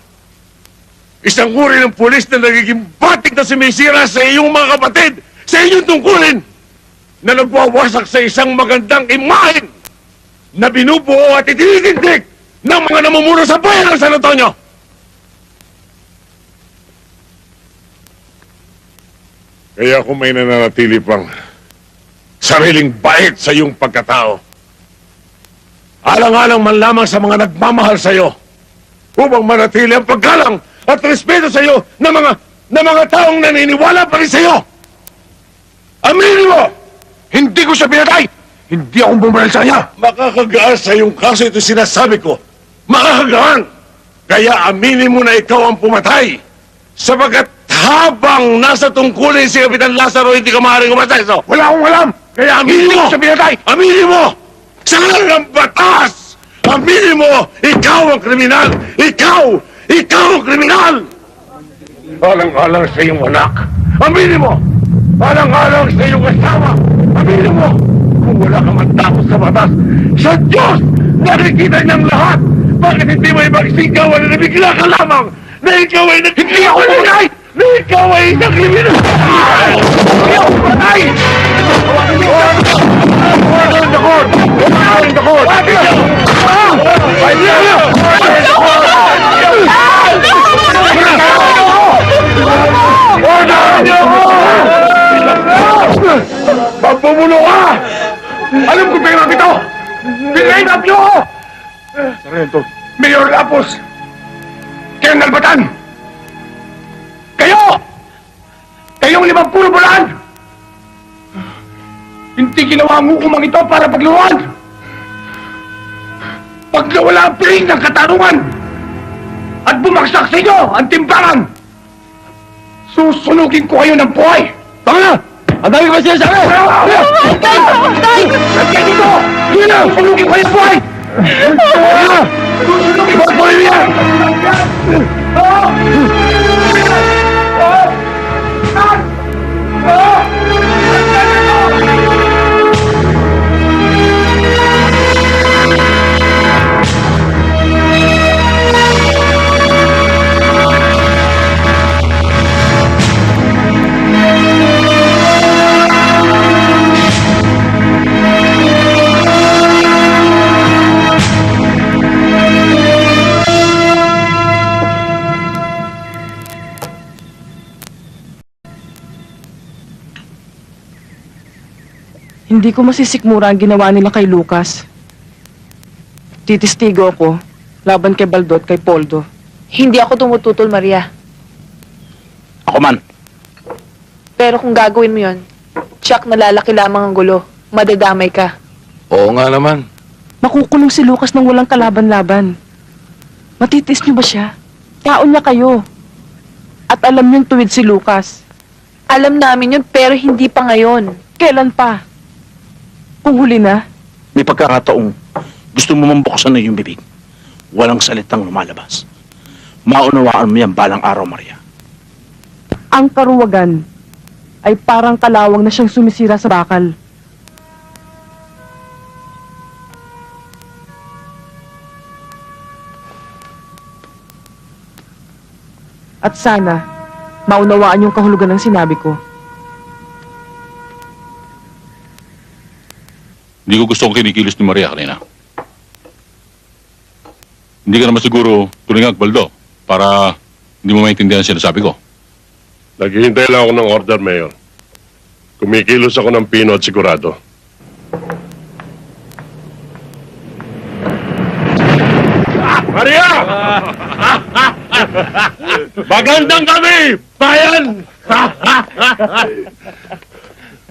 Isang uri ng pulis na nagiging batik na sumisira sa iyong mga kapatid, sa inyong tungkulin, na nagwawasak sa isang magandang imahen na binubuo at itinitindig ng mga namumuno sa bayan ng San Antonio. Kaya kung may nananatili pang sariling bait sa iyong pagkatao. Alang-alang man lamang sa mga nagmamahal sa iyo upang manatili ang paggalang at respeto sa iyo ng mga taong naniniwala pa rin sa iyo. Aminin mo! Hindi ko siya pinatay! Hindi akong bumaril sa kanya! Makakagaan sa iyong kaso ito sinasabi ko. Makakagaan! Kaya aminin mo na ikaw ang pumatay. Sapagkat habang nasa tungkulin si Kapitan Lazaro, hindi ka maaaring umatay. So, Wala akong alam! kaya aminin Hindi mo! ko siya pinatay! Aminin mo! Sa ngalan ng batas! Aminin mo! Ikaw ang kriminal! Ikaw! Ikaw ang kriminal! Alang-alang sa iyong anak. Aminin mo! Alang-alang sa iyong asawa. Aminin mo! Kung wala ka man takot sa batas, sa Diyos! Nakikita niyang lahat! Bakit hindi mo ipagsigawan na nabigla ka lamang na ikaw ay Hindi ako pumatay! na ikaw ay isang kriminal! Hindi ako pumatay! Pagbubulo ka! Alam ko pera ito! Pinahintap niyo ako! Sarento, Mayor Lapos! Colonel Batan! Kayo! Kayong 50 bulan! Hindi ginawa ang hukumang ito para pagluwan! Pag nawala ang piling ng katarungan at bumagsak sa inyo ang timbangan, susunugin ko kayo ng buhay! Tama na! Ang dami ko sinasabi! Tay! Nandiyan dito! Yun na! Susunugin ko kayo ng buhay! Susunugin ko ang buhay niya! Hindi ko masisikmura ang ginawa nila kay Lucas. Titistigo ako laban kay Baldo at kay Poldo. Hindi ako tumututol, Maria. Ako man. Pero kung gagawin mo yon, tsak na lalaki lamang ang gulo. Madadamay ka. Oo nga naman. Makukulong si Lucas nang walang kalaban-laban. Matitiis niyo ba siya? Tao niya kayo. At alam niyong tuwid si Lucas. Alam namin yun, pero hindi pa ngayon. Kailan pa? Kung huli na? May pagkakataong gusto mo mambuksan na yung bibig. Walang salitang lumalabas. Maunawaan mo yan balang araw, Maria. Ang karuwagan ay parang kalawang na siyang sumisira sa bakal. At sana, maunawaan yung kahulugan ng sinabi ko. Hindi ko gusto kong kinikilos ni Maria kanina. Hindi ka naman siguro tulingag, Baldo, para hindi mo maintindihan ang sinasabi ko. Naghihintay lang ako ng order, Mayor. Kumikilos ako ng pino at sigurado. Maria! Magandang gabi, bayan!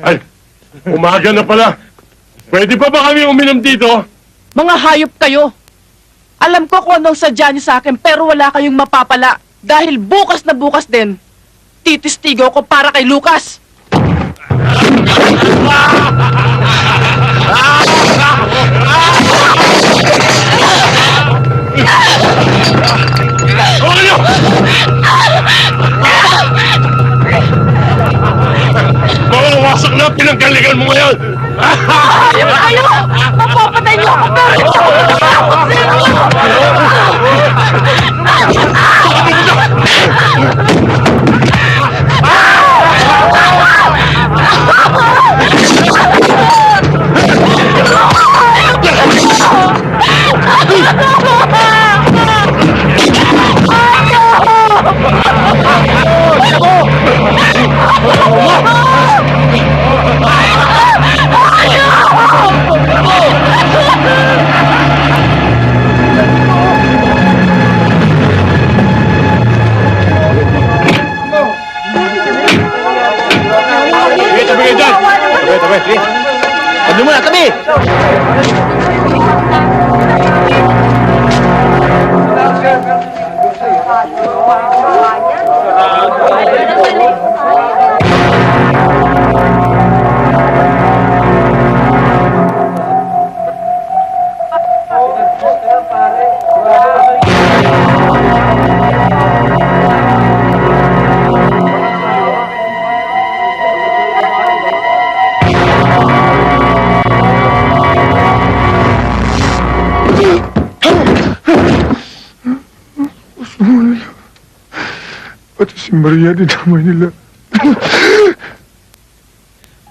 Ay, umaga na pala. Pwede pa ba kami uminom dito? Mga hayop kayo! Alam ko kung anong sadya niyo sa akin pero wala kayong mapapala. Dahil bukas na bukas din, titistigo ko para kay Lucas! Mawawasak na pinanggalingan mo ngayon! Ayaw! Mapapatay niyo ako pero sige. Tabi mo na, tabi! Pati si Maria, dinamay nila.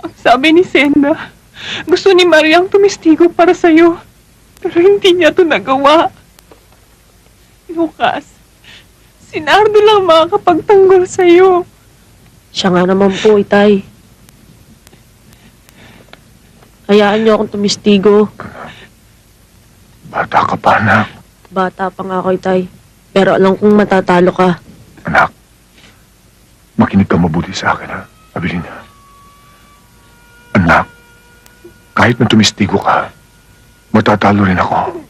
Ang sabi ni Senda, gusto ni Mariang tumistigo para sa'yo. Pero hindi niya to nagawa. Lucas, si Nardo lang makakapagtanggol sa'yo. Siya nga naman po, itay. Hayaan niyo akong tumistigo. Bata ka pa, anak. Bata pa nga ako, itay. Pero alam kong matatalo ka. Anak, makinig ka mabuti sa akin, ha? Abilina. Anak, kahit na tumistigo ka, matatalo rin ako.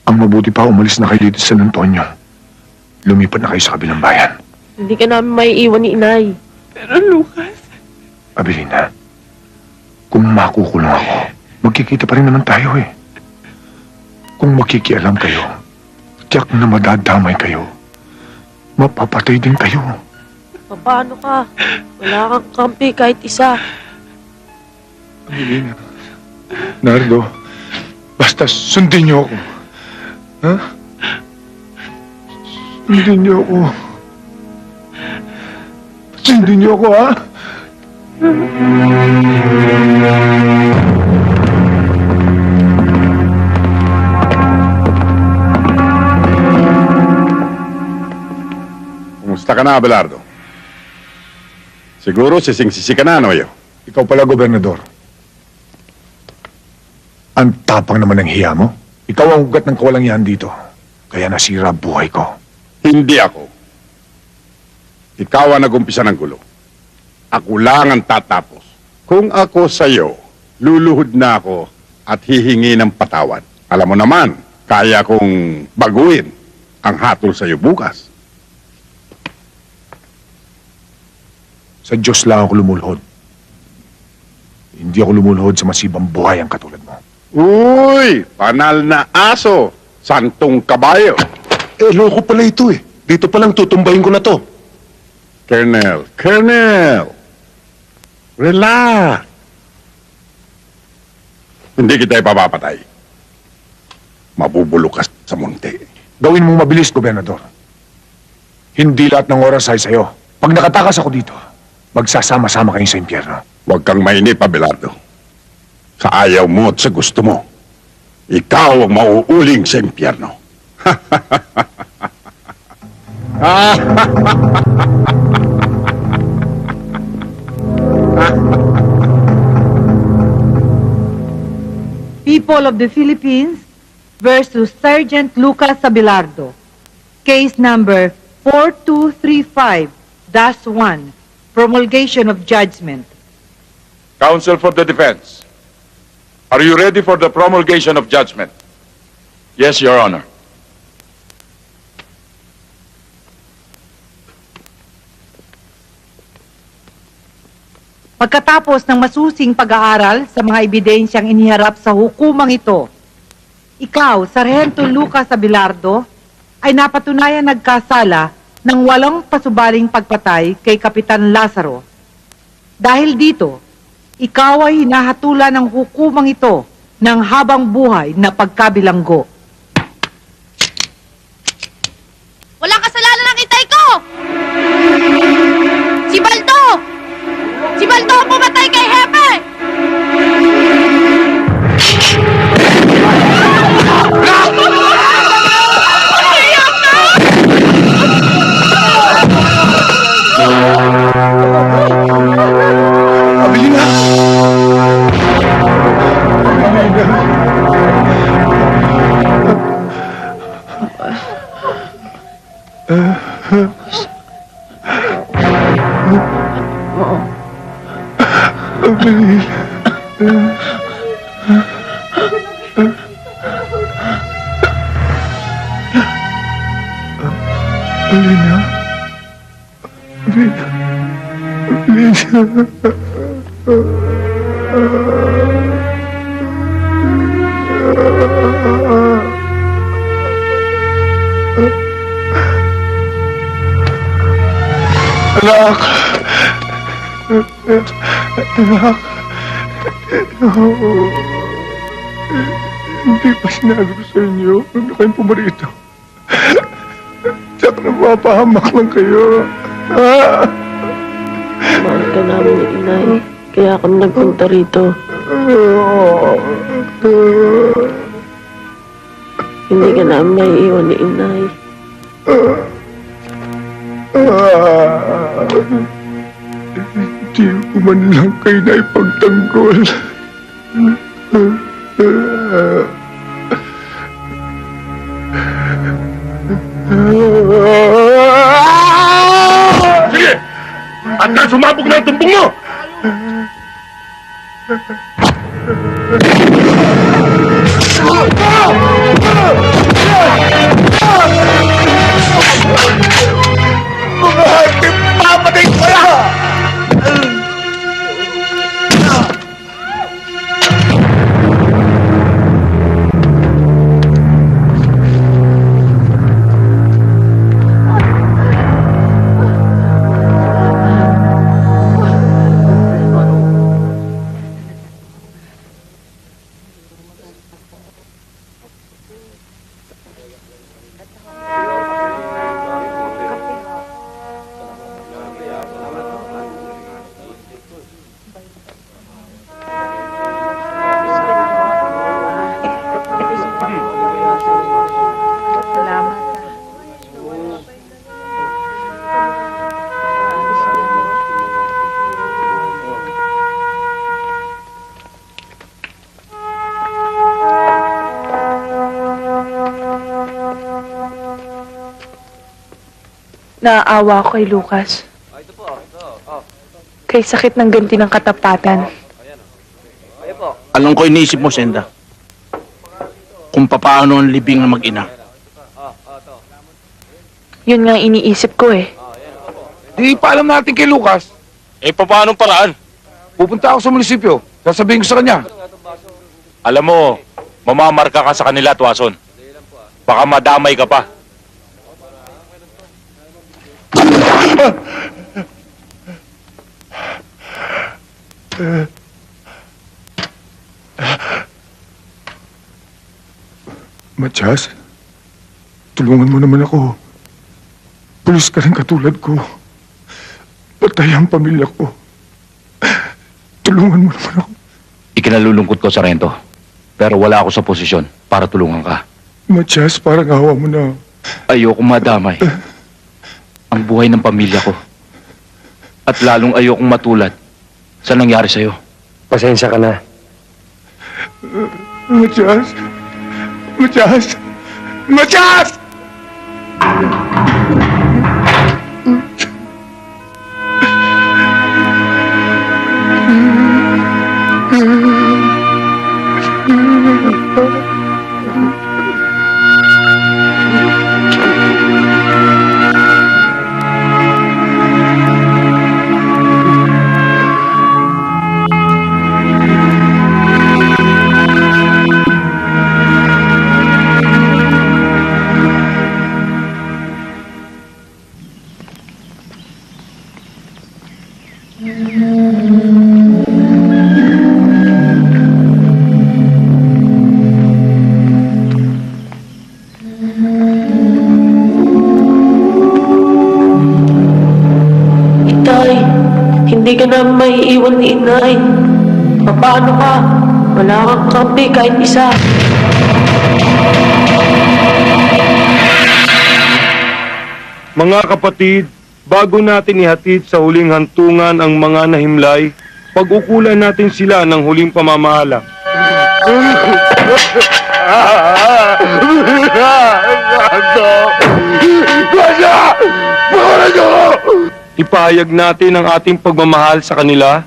Ang mabuti pa, umalis na kayo dito sa San Antonio. Lumipat na kayo sa kabilang bayan. Hindi ka namin maiiwan ni inay. Pero Lucas, Abilina, kung makukulong ako, magkikita pa rin naman tayo eh. Kung makikialam kayo, tiyak na madadamay kayo. Mapapatay din kayo. Paano ka? Wala kang kampi kahit isa. Abilina, Nardo, basta sundin niyo ako. Ha? Sundin niyo ako. Sundin niyo ako, ha? Kumusta ka na, Abelardo? Siguro sising-sisi ka na, Noyo. Ikaw pala, Gobernador. Ang tapang naman ng hiya mo. Ikaw ang ugat ng kawalangian dito. Kaya nasira buhay ko. Hindi ako. Ikaw ang nag-umpisa ng gulo. Ako lang ang tatapos. Kung ako sa'yo, luluhod na ako at hihingi ng patawad. Alam mo naman, kaya kong baguhin ang hatol sa'yo bukas. Sa Diyos lang ako lumulhod. Hindi ako lumulhod sa masibang buhay ang katulad mo. Uy! Panal na aso! Santong kabayo! Eh, loko pala ito eh. Dito palang tutumbayin ko na to. Colonel! Relax! Hindi kita ipapapatay. Mabubulok ka sa munti. Gawin mong mabilis, Gobernador. Hindi lahat ng oras ay sa'yo. Pag nakatakas ako dito, magsasama-sama kayo sa impyerno. Huwag kang mainip, Abelardo. Sa ayaw mo at sa gusto mo, ikaw ang mauuling sa impyerno. People of the Philippines versus Sergeant Lucas Abelardo. Case number 4235-1. Promulgation of judgment. Counsel for the defense, are you ready for the promulgation of judgment? Yes, Your Honor. Pagkatapos ng masusing pag-aaral sa mga ebidensyang iniharap sa hukumang ito, ikaw, Sargento Lucas Abelardo, ay napatunayan nagkasala ng walang pasubaling pagpatay kay Kapitan Lazaro. Dahil dito, ikaw ay hinahatulan ng hukumang ito ng habang buhay na pagkabilanggo. Walang kasalanan ng itay ko! Si Baldo! Si Baldo ang pumatay kay Hepe! Abilina! Abilina! Alina? Alina? Anak! Anak! Hindi pa sinabi ko sa inyo. Huwag na kayong pumarito. Tsaka napapahamak lang kayo. Mahal ka namin ni Inay. Kaya kami nagpunta rito. Hindi ka namin naiiwan ni Inay. Hindi ko man lang kayo na ipagtanggol. Sige! Handa sumabog na ang tumbong mo! Papatay ko na! Naaawa ako kay Lucas. Kay sakit ng ganti ng katapatan. Anong ko iniisip mo, Senda? Kung papaano ang libing ng mag-ina. Yun nga ang iniisip ko eh. Di pa alam natin kay Lucas. Eh, paano paraan? Pupunta ako sa munisipyo. Sasabihin ko sa kanya. Alam mo, mamamarka ka sa kanila, Tuason. Baka madamay ka pa. Matias, tulungan mo naman ako. Pulis ka rin katulad ko. Patay ang pamilya ko. Tulungan mo naman ako. Ikinalulungkot ko, Sargento. Pero wala ako sa posisyon para tulungan ka. Matias, parang awa mo na. Ayokong madamay ang buhay ng pamilya ko. At lalong ayokong matulad sa nangyari sa'yo. Pasensya ka na. Matias! Matias! Matias! Itay, hindi ka namin maiiwan ni Inay. Paano ka? Wala kang kampi kahit isa. Mga kapatid, bago natin ihatid sa huling hantungan ang mga nahimlay, pag-ukulan natin sila ng huling pamamahala. Ipahayag natin ang ating pagmamahal sa kanila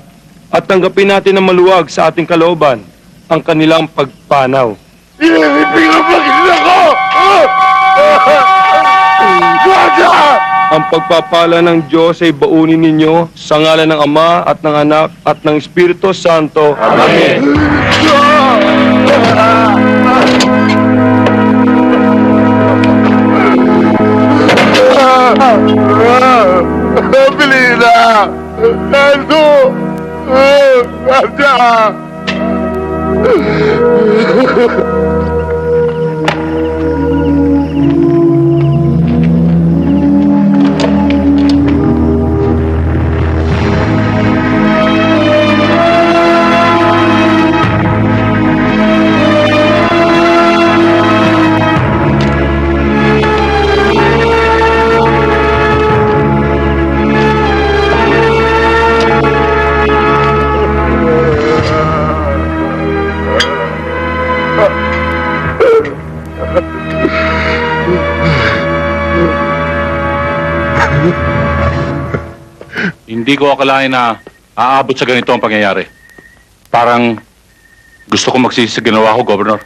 at tanggapin natin ng maluwag sa ating kalooban ang kanilang pagpanaw. Ang pagpapala ng Diyos ay baunin ninyo sa ngalan ng Ama at ng Anak at ng Espiritu Santo. Amen. Belina! Nando! Nanda! Hindi ko akalain na aabot sa ganito ang pangyayari. Parang gusto ko magsisi sa ginawa ko, Governor.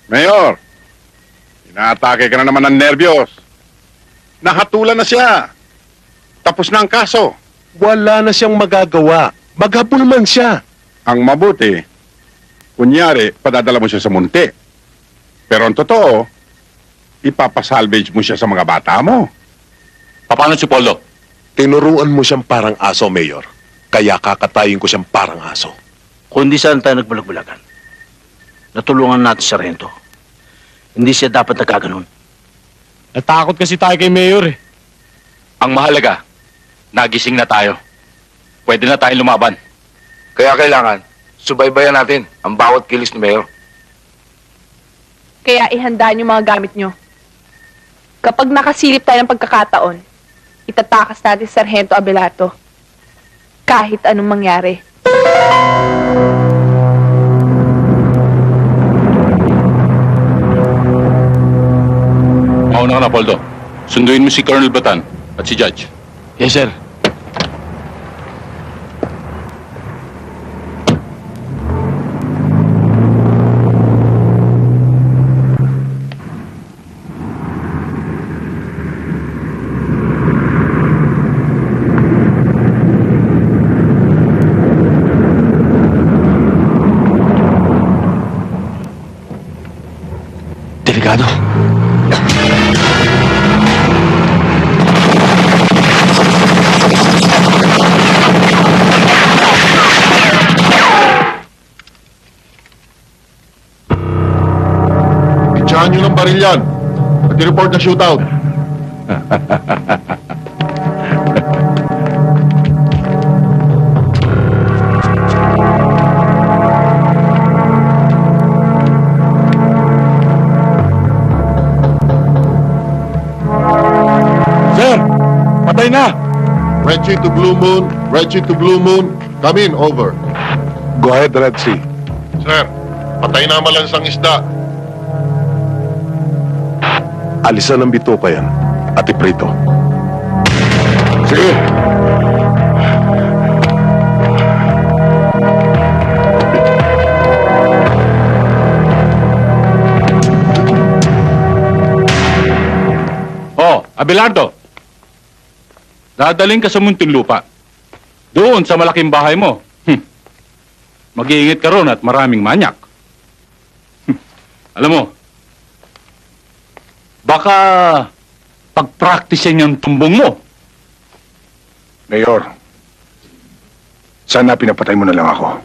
Mayor, inaatake ka na naman ng nerbiyos. Nahatulan na siya. Tapos na ang kaso. Wala na siyang magagawa. Maghabol man siya. Ang mabuti, kunyari, padadala mo siya sa munti. Pero ang totoo, ipapasalvage mo siya sa mga bata mo. Paano si Polo? Tinuruan mo siyang parang aso, Mayor. Kaya kakatayin ko siyang parang aso. Kung di saan tayo nagbulag-bulagan, natulungan natin si Sargento. Hindi siya dapat nagkaganon. Natakot kasi tayo kay Mayor eh. Ang mahalaga, nagising na tayo. Pwede na tayong lumaban. Kaya kailangan, subaybayan natin ang bawat kilos ni Mayor. Kaya ihandaan yung mga gamit nyo. Kapag nakasilip tayo ng pagkakataon, itatakas natin si Sargento Abelardo. Kahit anong mangyari. Mauna ka na, Poldo. Sunduin mo si Colonel Batan at si Judge. Yes, sir. Delikado. Itsahan nyo ng baril yan at i-report na shootout. Sir, patay na! Reggie to Blue Moon, Reggie to Blue Moon, come in, over. Go ahead, Red Sea. Sir, patay na malansang isda. Alisan ng bituka yan at iprito. Sige. Oh, Abelardo. Dadaling ka sa Muntinlupa. Doon sa malaking bahay mo. Mag-iingat ka ron at maraming manyak. Alam mo, baka pag-practicean yung tumbong mo. Mayor, sana pinapatay mo na lang ako.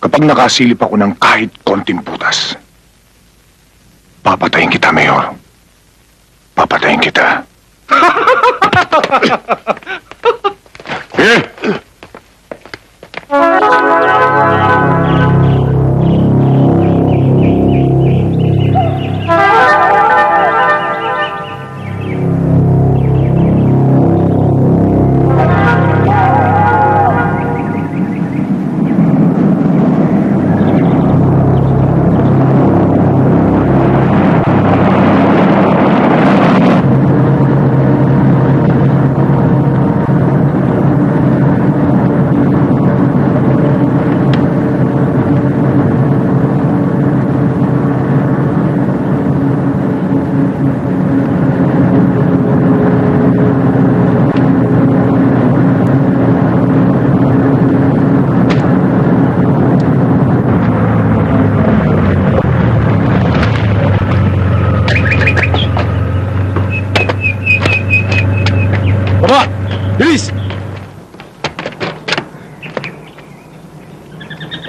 Kapag nakasilip ako ng kahit konting butas, papatayin kita, Mayor. Papatayin kita.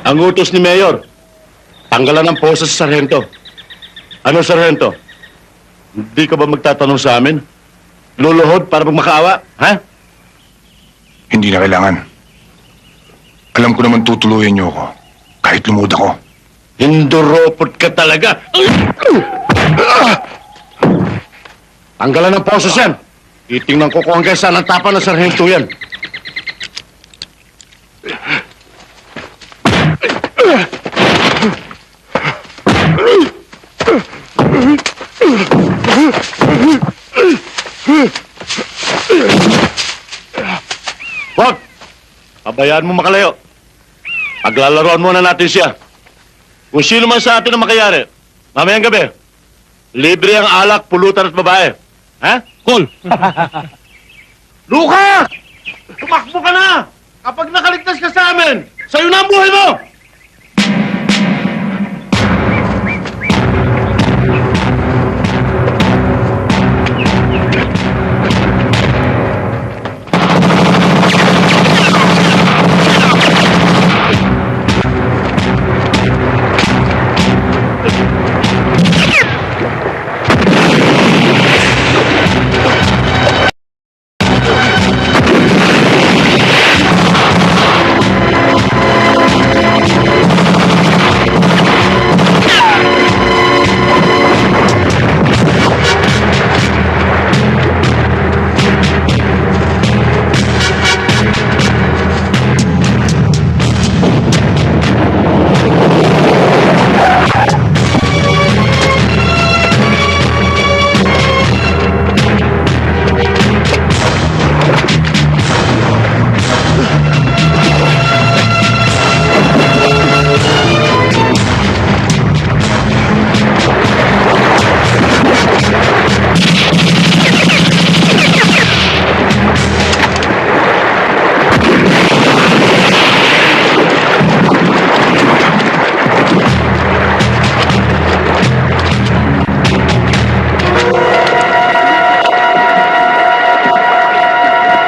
Ang utos ni Mayor, tanggalan ng posa sa sarhento. Ano, sarhento? Hindi ka ba magtatanong sa amin? Luluhod para magmakaawa, ha? Hindi na kailangan. Alam ko naman tutuluyan niyo ako. Kahit lumuhod ako. Hinduropot ka talaga. Tanggalan ng posa yan. Titingnan ko kung hanggang saan ang tapa ng sarhento yan. Wag! Pabayaan mo makalayo. Paglalaroan muna natin siya. Kung sino man sa atin ang makayari, mamayang gabi, libre ang alak, pulutan at babae. Ha? Cool! Luka! Tumakbo ka na! Kapag nakaligtas ka sa amin, sa'yo na ang buhay mo!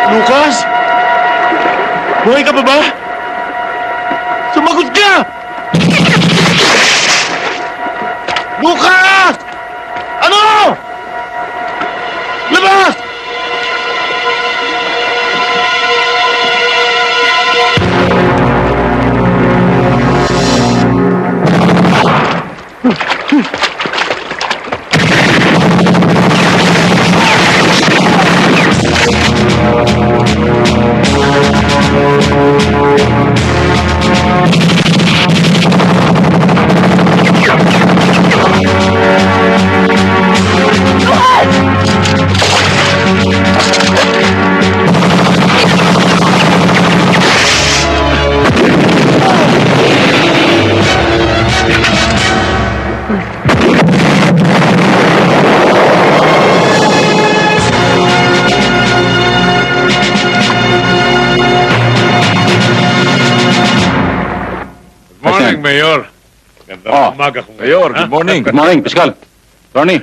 Lucas? Buhay ka pa ba? Sumagot ka! Lucas! Ano? Labas! Morning, Mayor. Ganda umaga kong Mayor, good morning. Good morning, Piskal. Tony,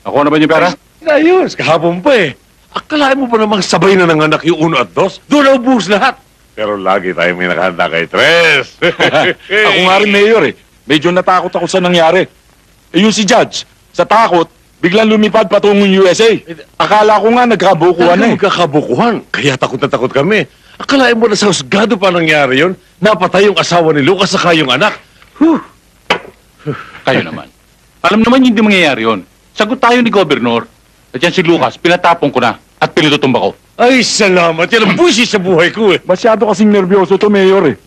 ako na ba yung pera? Ayos, kahapon pa eh. Akalain mo pa namang sabay na nanganak yung 1 at 2? Doon na ubus lahat. Pero lagi tayo may nakahanda kay Tres. Ako nga rin, Mayor eh. Medyo natakot ako sa nangyari. Eh yung si Judge, sa takot, biglang lumipad patungong USA. Akala ko nga nagkabukuhan eh. Nagkakabukuhan. Kaya takot na takot kami. Akalain mo na sa husgado pa nangyari yun? Napatay yung asawa ni Lucas saka yung anak. Kayo naman. Alam naman hindi mangyayari yun. Sagot tayo ni Gobernur. At yan si Lucas, pinatapong ko na at pinitutumba ko. Ay, salamat. Yan ang busi sa buhay ko eh. Masyado kasing nervyoso to, Mayor eh.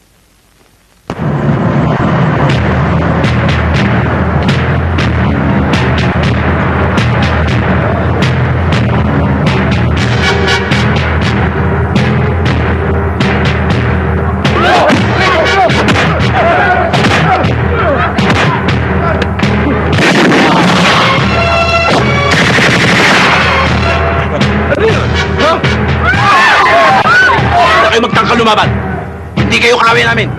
Kayo magtangka lumaban. Hindi kayo kawin namin.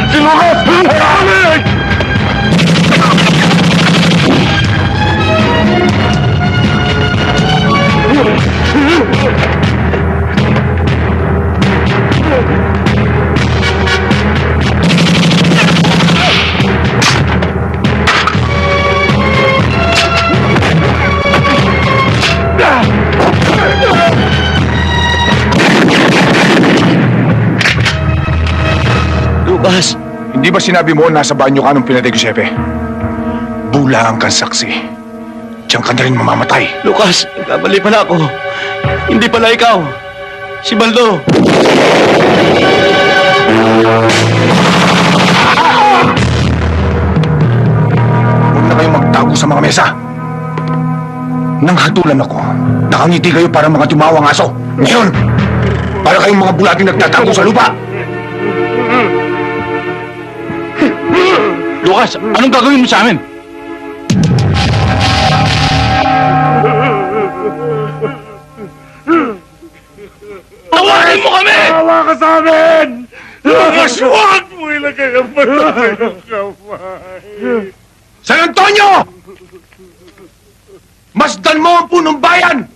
Si Lucas! Lucas! Hindi ba sinabi mo nasa banyo ka nung pinatay ko si Hepe? Bulang kang saksi. Diyan ka na rin mamamatay. Lucas, nagkamali pala ako. Hindi pala ikaw. Si Baldo. Huwag na kayong magtago sa mga mesa. Nang hatulan ako, nakangiti kayo para mga tumawang aso. Ngayon, para kayong mga bulating nagtatago sa lupa. Lucas, anong gagawin mo sa amin? Tawarin mo kami! Tawa ka sa amin! Lucas, huwag mo ilagay ang patay ng kamay. San Antonio! Masdan mo ang punong bayan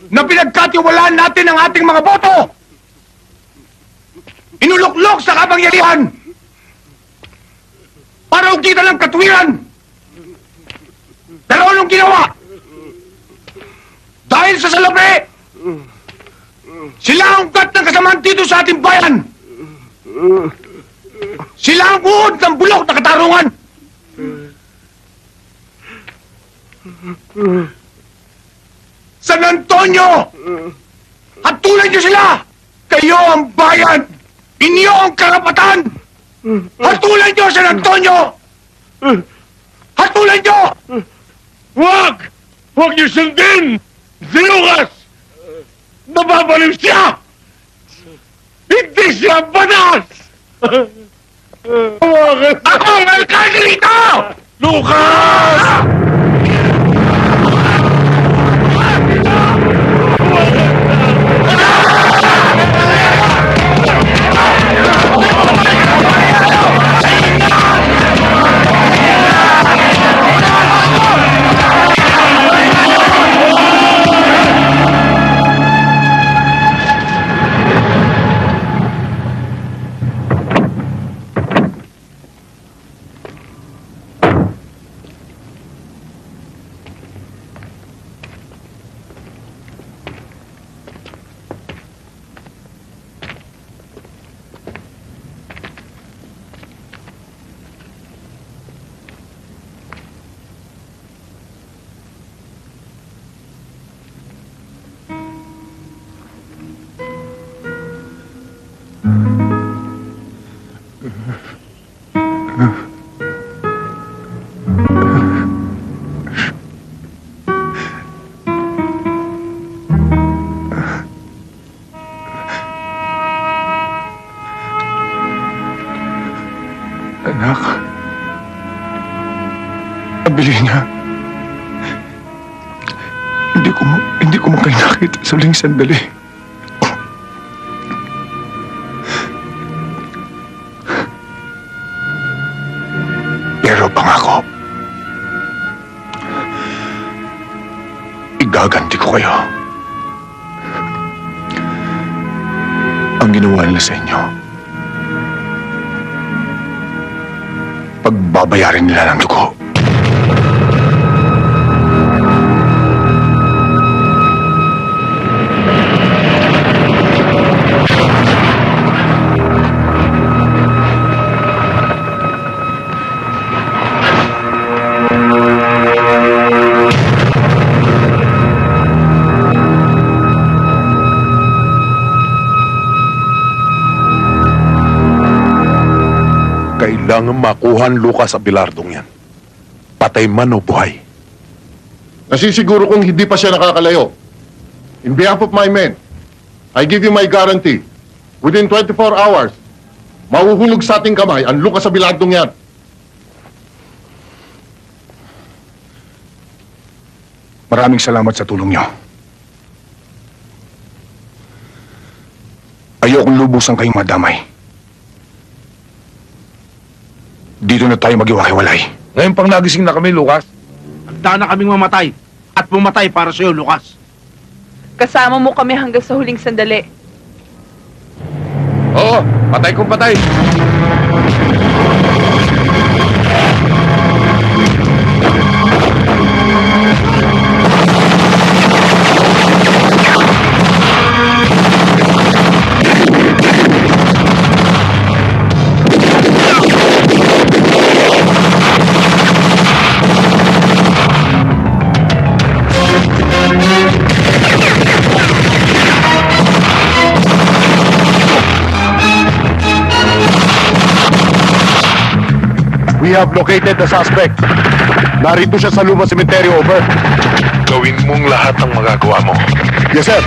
na pinagkatiwalaan natin ang ating mga boto! Inuluklok sa kapangyarihan para ugita ng katwiran! Pero anong ginawa? Dahil sa salapi, sila ang ugat ng kasamaan dito sa ating bayan! Sila ang buod ng bulok na katarungan! San Antonio! Hatulan niyo sila! Kayo ang bayan! Inyo ang karapatan! Hatulan niyo, San Antonio! Hatulan niyo! Huwag! Huwag niyo sundin! Si Lucas! Nababaliw siya! Hindi siya banas! Ako ang alkalde rito! Lucas! Anak. Abilina. Hindi ko kayo nakita sa huling sandali. Pero pangako, igaganti ko kayo. Ang ginawa nila sa inyo, pagbabayarin nila ng dugo. Kailangan makuha ang Lucas Abelardong yan. Patay man o buhay. Nasisiguro kong hindi pa siya nakakalayo. In behalf of my men, I give you my guarantee. Within 24 hours, mahuhulog sa ating kamay ang Lucas Abelardong yan. Maraming salamat sa tulong niyo. Ayokong lubusan kayong madamay. Dito na tayo maghiwa-hiwalay. Ngayon pang nagising na kami, Lucas. Handa na kaming mamatay. At pumatay para sa'yo, Lucas. Kasama mo kami hanggang sa huling sandali. Oo, patay kung patay. We have located the suspect. Narito siya sa Luma Cemetery, over. Gawin mong lahat ng magagawa mo. Yes, sir.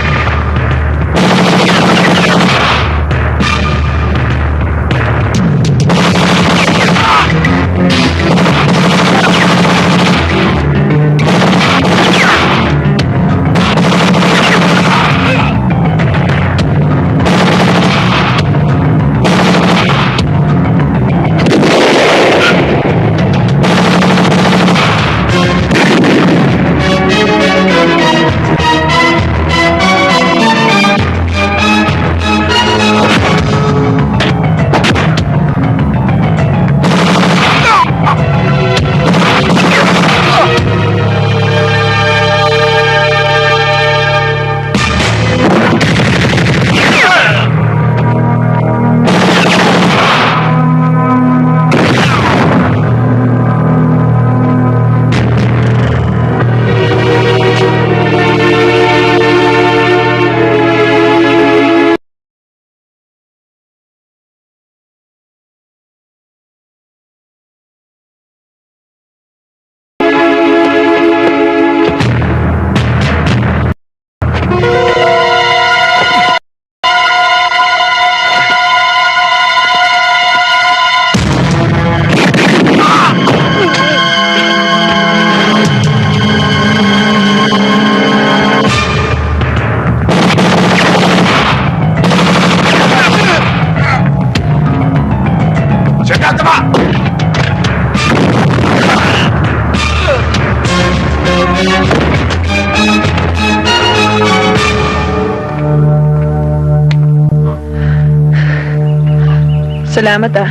Salamat ah.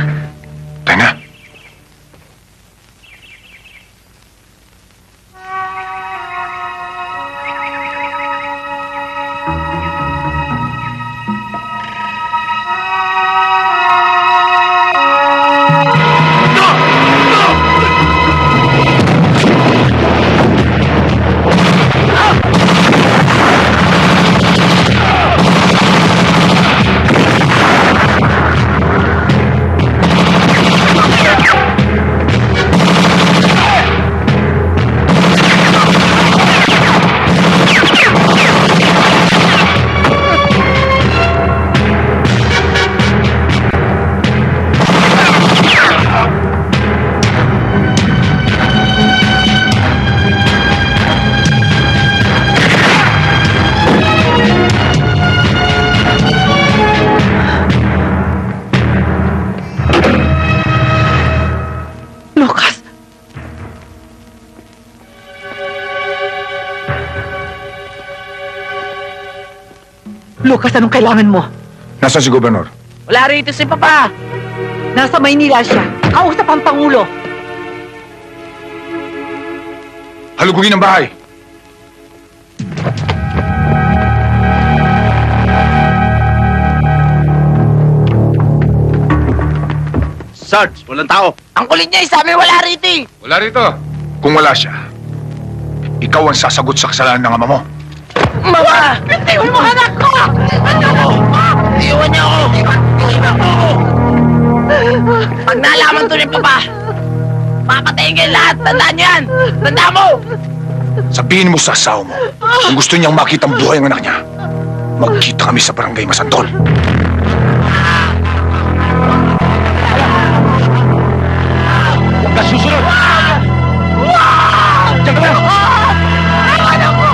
Tayo na. Lucas! Lucas, anong kailangan mo? Nasaan si Gobernador? Wala rito si Papa. Nasa Maynila siya. Kausap ang Pangulo. Halugugin ang bahay. Sarge, walang tao. Ang kulit niya, sabi wala rito eh. Wala rito. Kung wala siya, ikaw ang sasagot sa kasalanan ng ama mo. Mama! Iwan mo anak ko! Iwan niyo ako! Iwan mo ako! Pag nalaman to ni Papa, papatayin kayo lahat! Tandaan niyo yan! Tandaan mo! Sabihin mo sa asawa mo, kung gusto niyang makita ang buhay ng anak niya, magkita kami sa barangay Masantol. Huwag ka susunod! Diyan ka lang! Anak ko!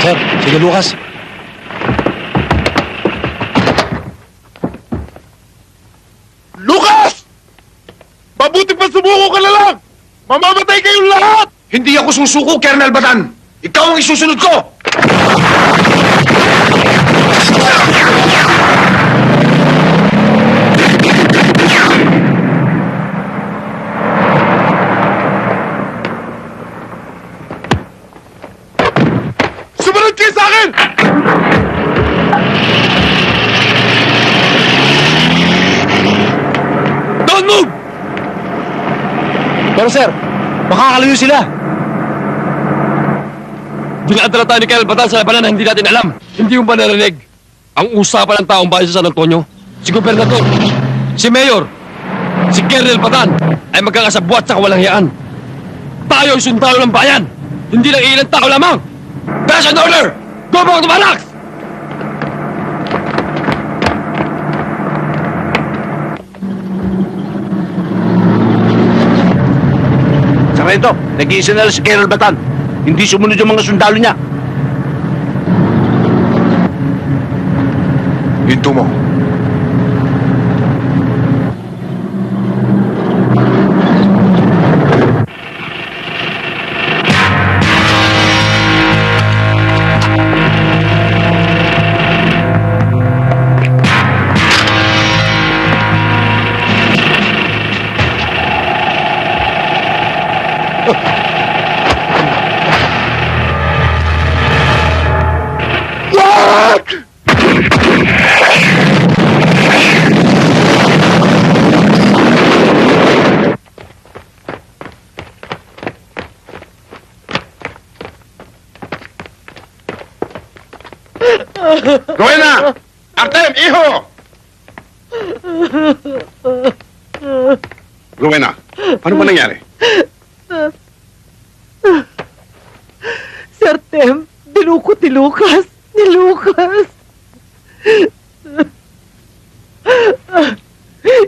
Sir, sige Lucas. Lucas! Mabuti pa sumuko ka na lang! Mamamatay kayong lahat! Hindi ako susuko, Colonel Batan! Ikaw ang isusunod ko! Sumunod kayo sa akin! Don't move! Pero sir, makakalayo sila. Dinadala tayo ni Colonel Batan sa labanan na hindi natin alam. Hindi mo ba narinig? Ang usapan ng taong bayan sa San Antonio, si Gobernador, si Mayor, si Colonel Batan ay magkakasabwat sa kawalang hiyaan. Tayo ay sundalo ng bayan, hindi lang ilang tao lamang. That's an order! Go back to barracks! Sargento, nag-iisa na lang si Colonel Batan. Hindi sumunod yung mga sundalo niya. Hinto mo. Rowena! Artem, iho! Rowena, ano ba nangyari? Sir Tem, dinukot ni Lucas. Ni Lucas.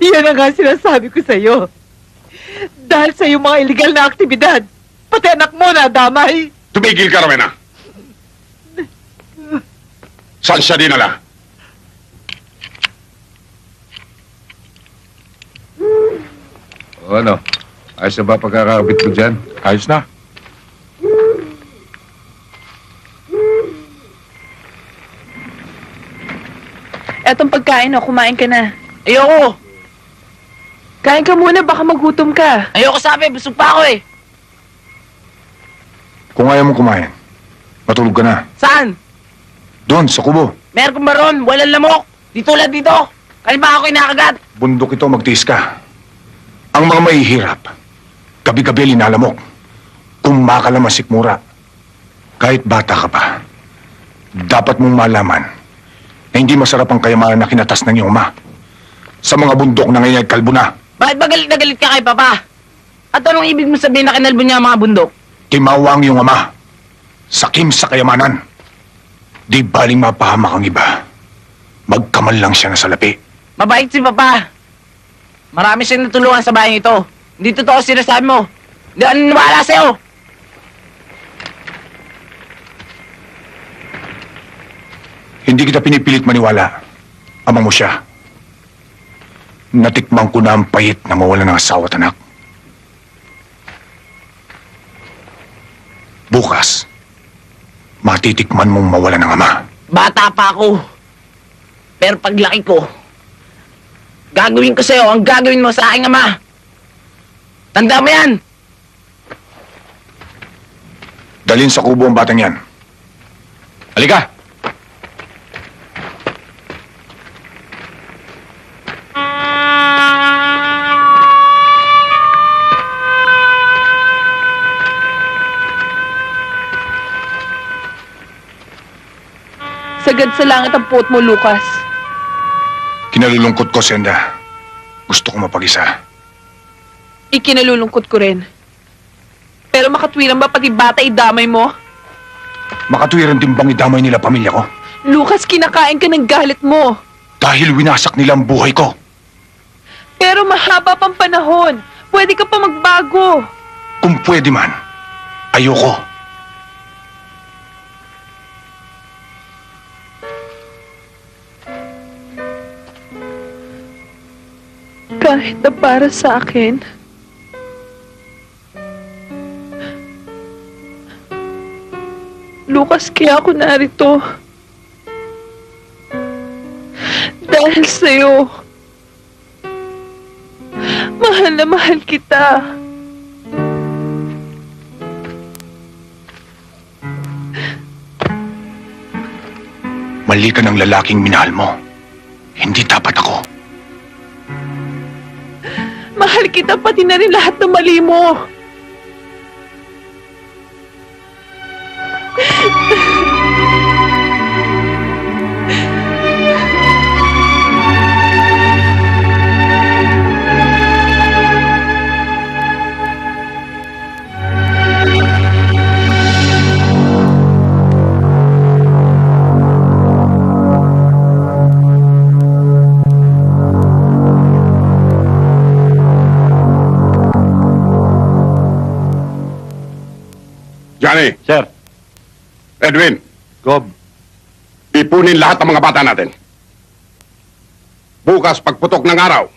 Yan ang nga sinasabi ko sa'yo. Dahil sa iyong mga illegal na aktibidad, pati anak mo na damay. Tumigil ka, Rowena. Saan siya dinala? O ano? Ayos na ba pagkakabit mo dyan? Ayos na. Etong pagkain, oh, kumain ka na. Ayoko! Kain ka muna, baka magutom ka. Ayoko sabi, busog pa ako eh. Kung ayaw mo kumain, matulog ka na. Saan? Doon, sa kubo. Meron ba ron? Walang lamok. Di tulad dito. Kanina ba ako kinakagat? Bundok ito, magtiis ka. Ang mga mahihirap, gabi-gabi linalamok. Kung makalaman sikmura, kahit bata ka pa, dapat mong malaman na hindi masarap ang kayamanan na kinatas ng iyong ama. Sa mga bundok na ngayon ay kalbo na. Bakit ba galit na galit ka kay Papa? At anong ibig mo sabihin na kinalbo niya ang mga bundok? Timawang iyong ama. Sakim sa kayamanan. Di baling mapahamak ang iba. Magkamal lang siya na salapi. Mabait si Papa. Marami siyang natulungan sa bayan ito. Hindi totoo sinasabi mo. Hindi ako naniniwala sa'yo. Hindi kita pinipilit maniwala. Ama mo siya. Natikman ko na ang payit na mawala ng asawa at anak. Bukas, matitikman mong mawala ng ama. Bata pa ako. Pero paglaki ko, gagawin ko sa'yo ang gagawin mo sa aking ama. Tanda mo yan. Dalhin sa kubo ang batang yan. Halika! Sagad sa langit ang puot mo, Lucas. Kinalulungkot ko, Senda. Gusto ko mapag-isa. Ikinalulungkot ko rin. Pero makatwiran ba pati bata idamay mo? Makatwiran din bang idamay nila pamilya ko? Lucas, kinakain ka ng galit mo. Dahil winasak nila ang buhay ko. Pero mahaba pang panahon. Pwede ka pa magbago. Kung pwede man, ayoko. Kahit na para sa akin, Lucas, kaya ako narito. Dahil sa'yo. Mahal na mahal kita. Mali ka ng lalaking minahal mo. Hindi dapat ako. Mahal kita pati na rin lahat ng mali mo. Johnny. Sir. Edwin. Gob. Ipunin lahat ng mga bata natin. Bukas, pagputok ng araw,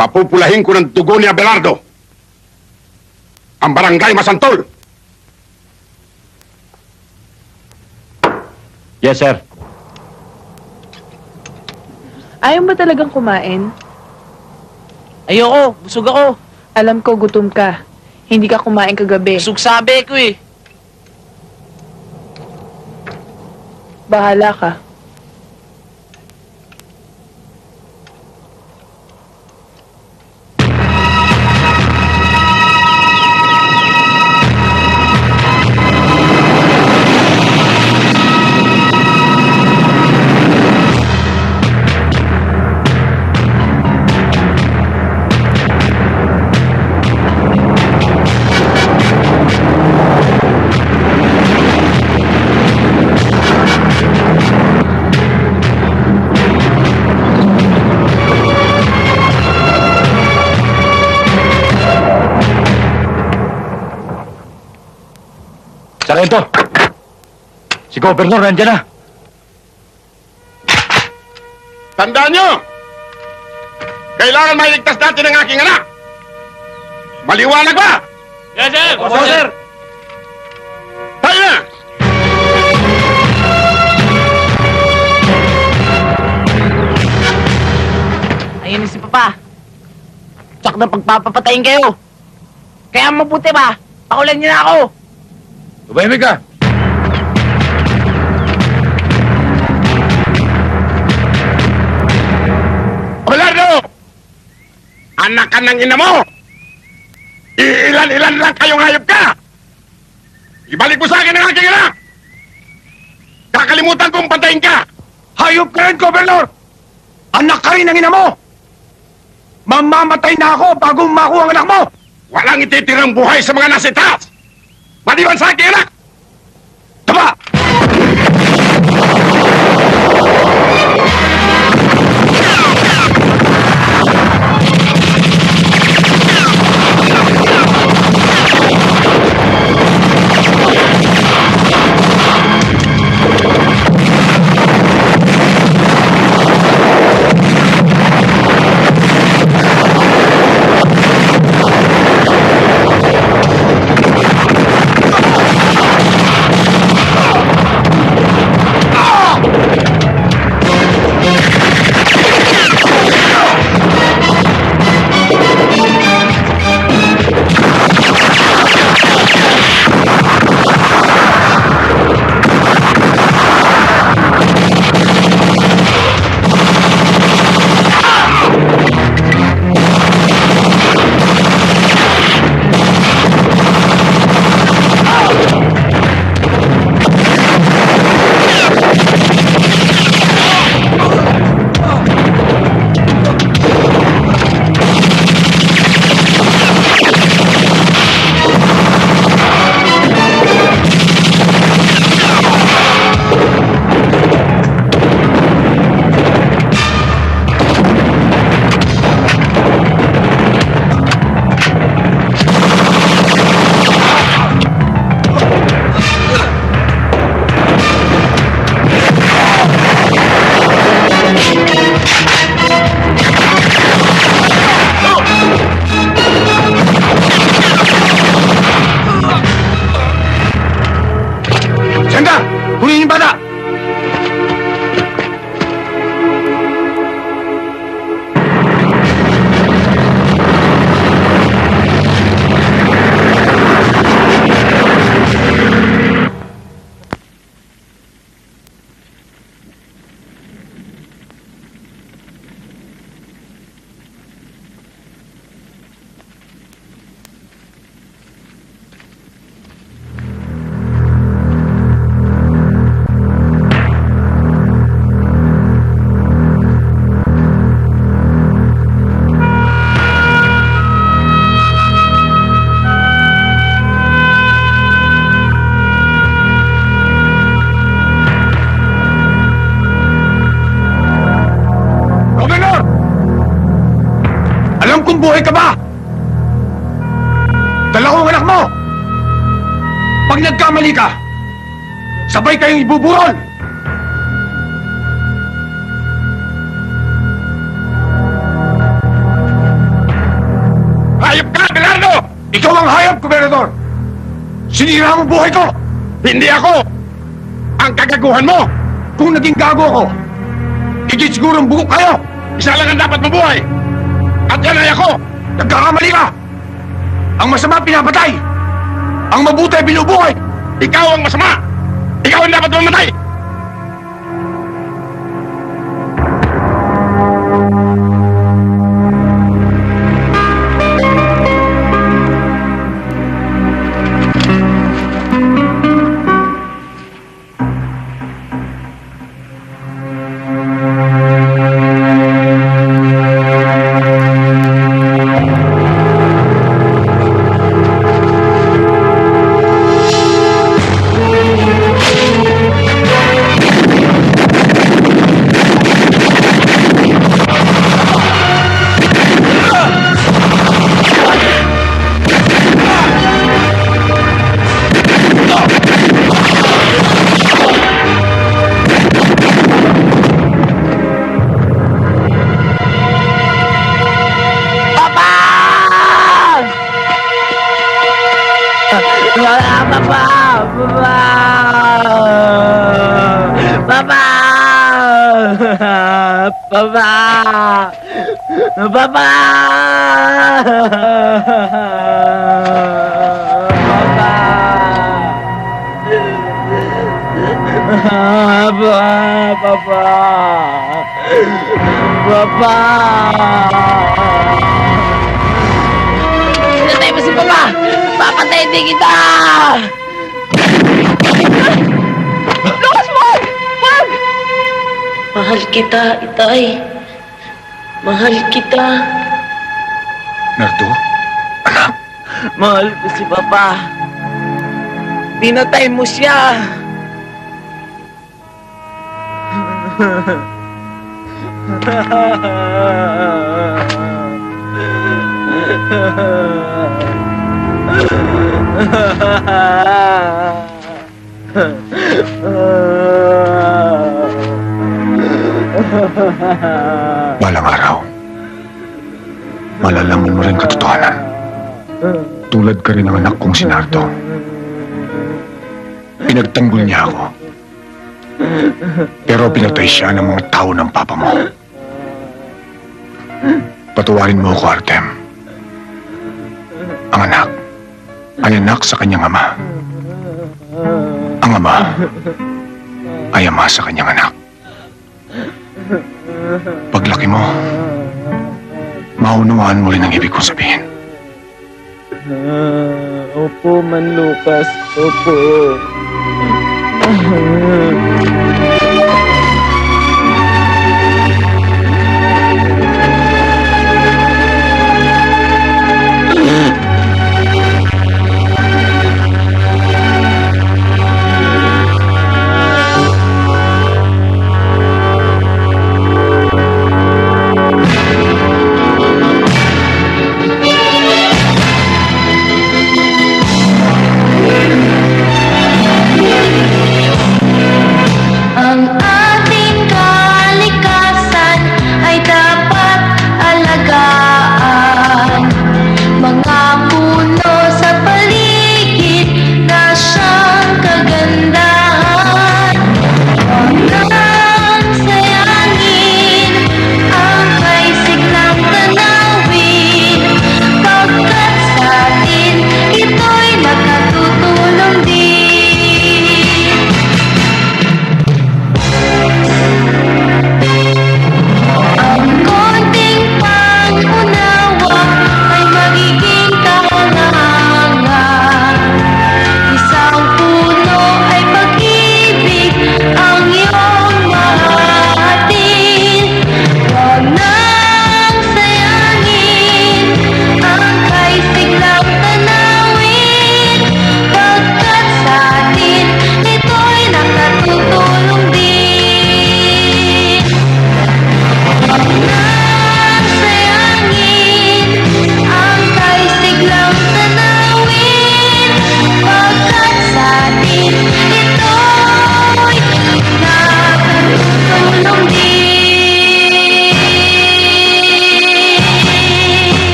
papupulahin ko ng dugo ni Abelardo ang barangay Masantol. Yes, sir. Ayaw ba talagang kumain? Ayoko, busog ako. Alam ko gutom ka. Hindi ka kumain kagabi. Busog sabi ko eh. Bahala ka. Sargento! Si Governor nandiyan na! Tandaan nyo! Kailangan mailigtas natin ang aking anak! Maliwanag ba? Yes, sir! Opo, sir! Tayo na! Ayun na si Papa. Tsak na pagpapapatayin kayo. Kaya mabuti ba? Pakulan niyo na ako. Tumahimik ka! Abelardo! Anak ka ng ina mo! Iilan-ilan lang kayong hayop ka! Ibalik mo sa akin ang aking anak! Kakalimutan kong patayin ka! Hayop ka rin, Governor! Anak ka rin ng ina mo! Mamamatay na ako bago makuha ang anak mo! Walang ititirang buhay sa mga nasa itaas! Maliwan sa aking anak! Tama! Buhay ka ba? Dala ko ang anak mo! Pag nagkamali ka, sabay kayong ibuburon! Hayop ka, Abelardo! Ikaw ang hayop, Gobernador! Sinira mo buhay ko! Hindi ako! Ang kagaguhan mo! Kung naging gago ako, higit siguro ang bugok kayo! Isa lang ang dapat mabuhay! At yan ay ako! Nagkakamali ka! Ang masama pinapatay! Ang mabuti binubuhay! Ikaw ang masama! Ikaw ang dapat mamatay! Pinatay mo si Papa! Papatayin din kita! Lucas, wag! Wag! Mahal kita, Itay. Mahal kita. Nardo? Mahal ko si Papa. Pinatay mo siya. Balang araw, malalaman mo rin katotohanan. Tulad ka rin ng anak kong si Nardo. Pinagtanggol niya ako. Pero pinatay siya ng mga tao ng papa mo. Patawarin mo ako, Artem. Ang anak ay anak sa kanyang ama. Ang ama ay ama sa kanyang anak. Paglaki mo, maunawaan mo rin ang ibig kong sabihin. Opo, Man Lucas. Opo.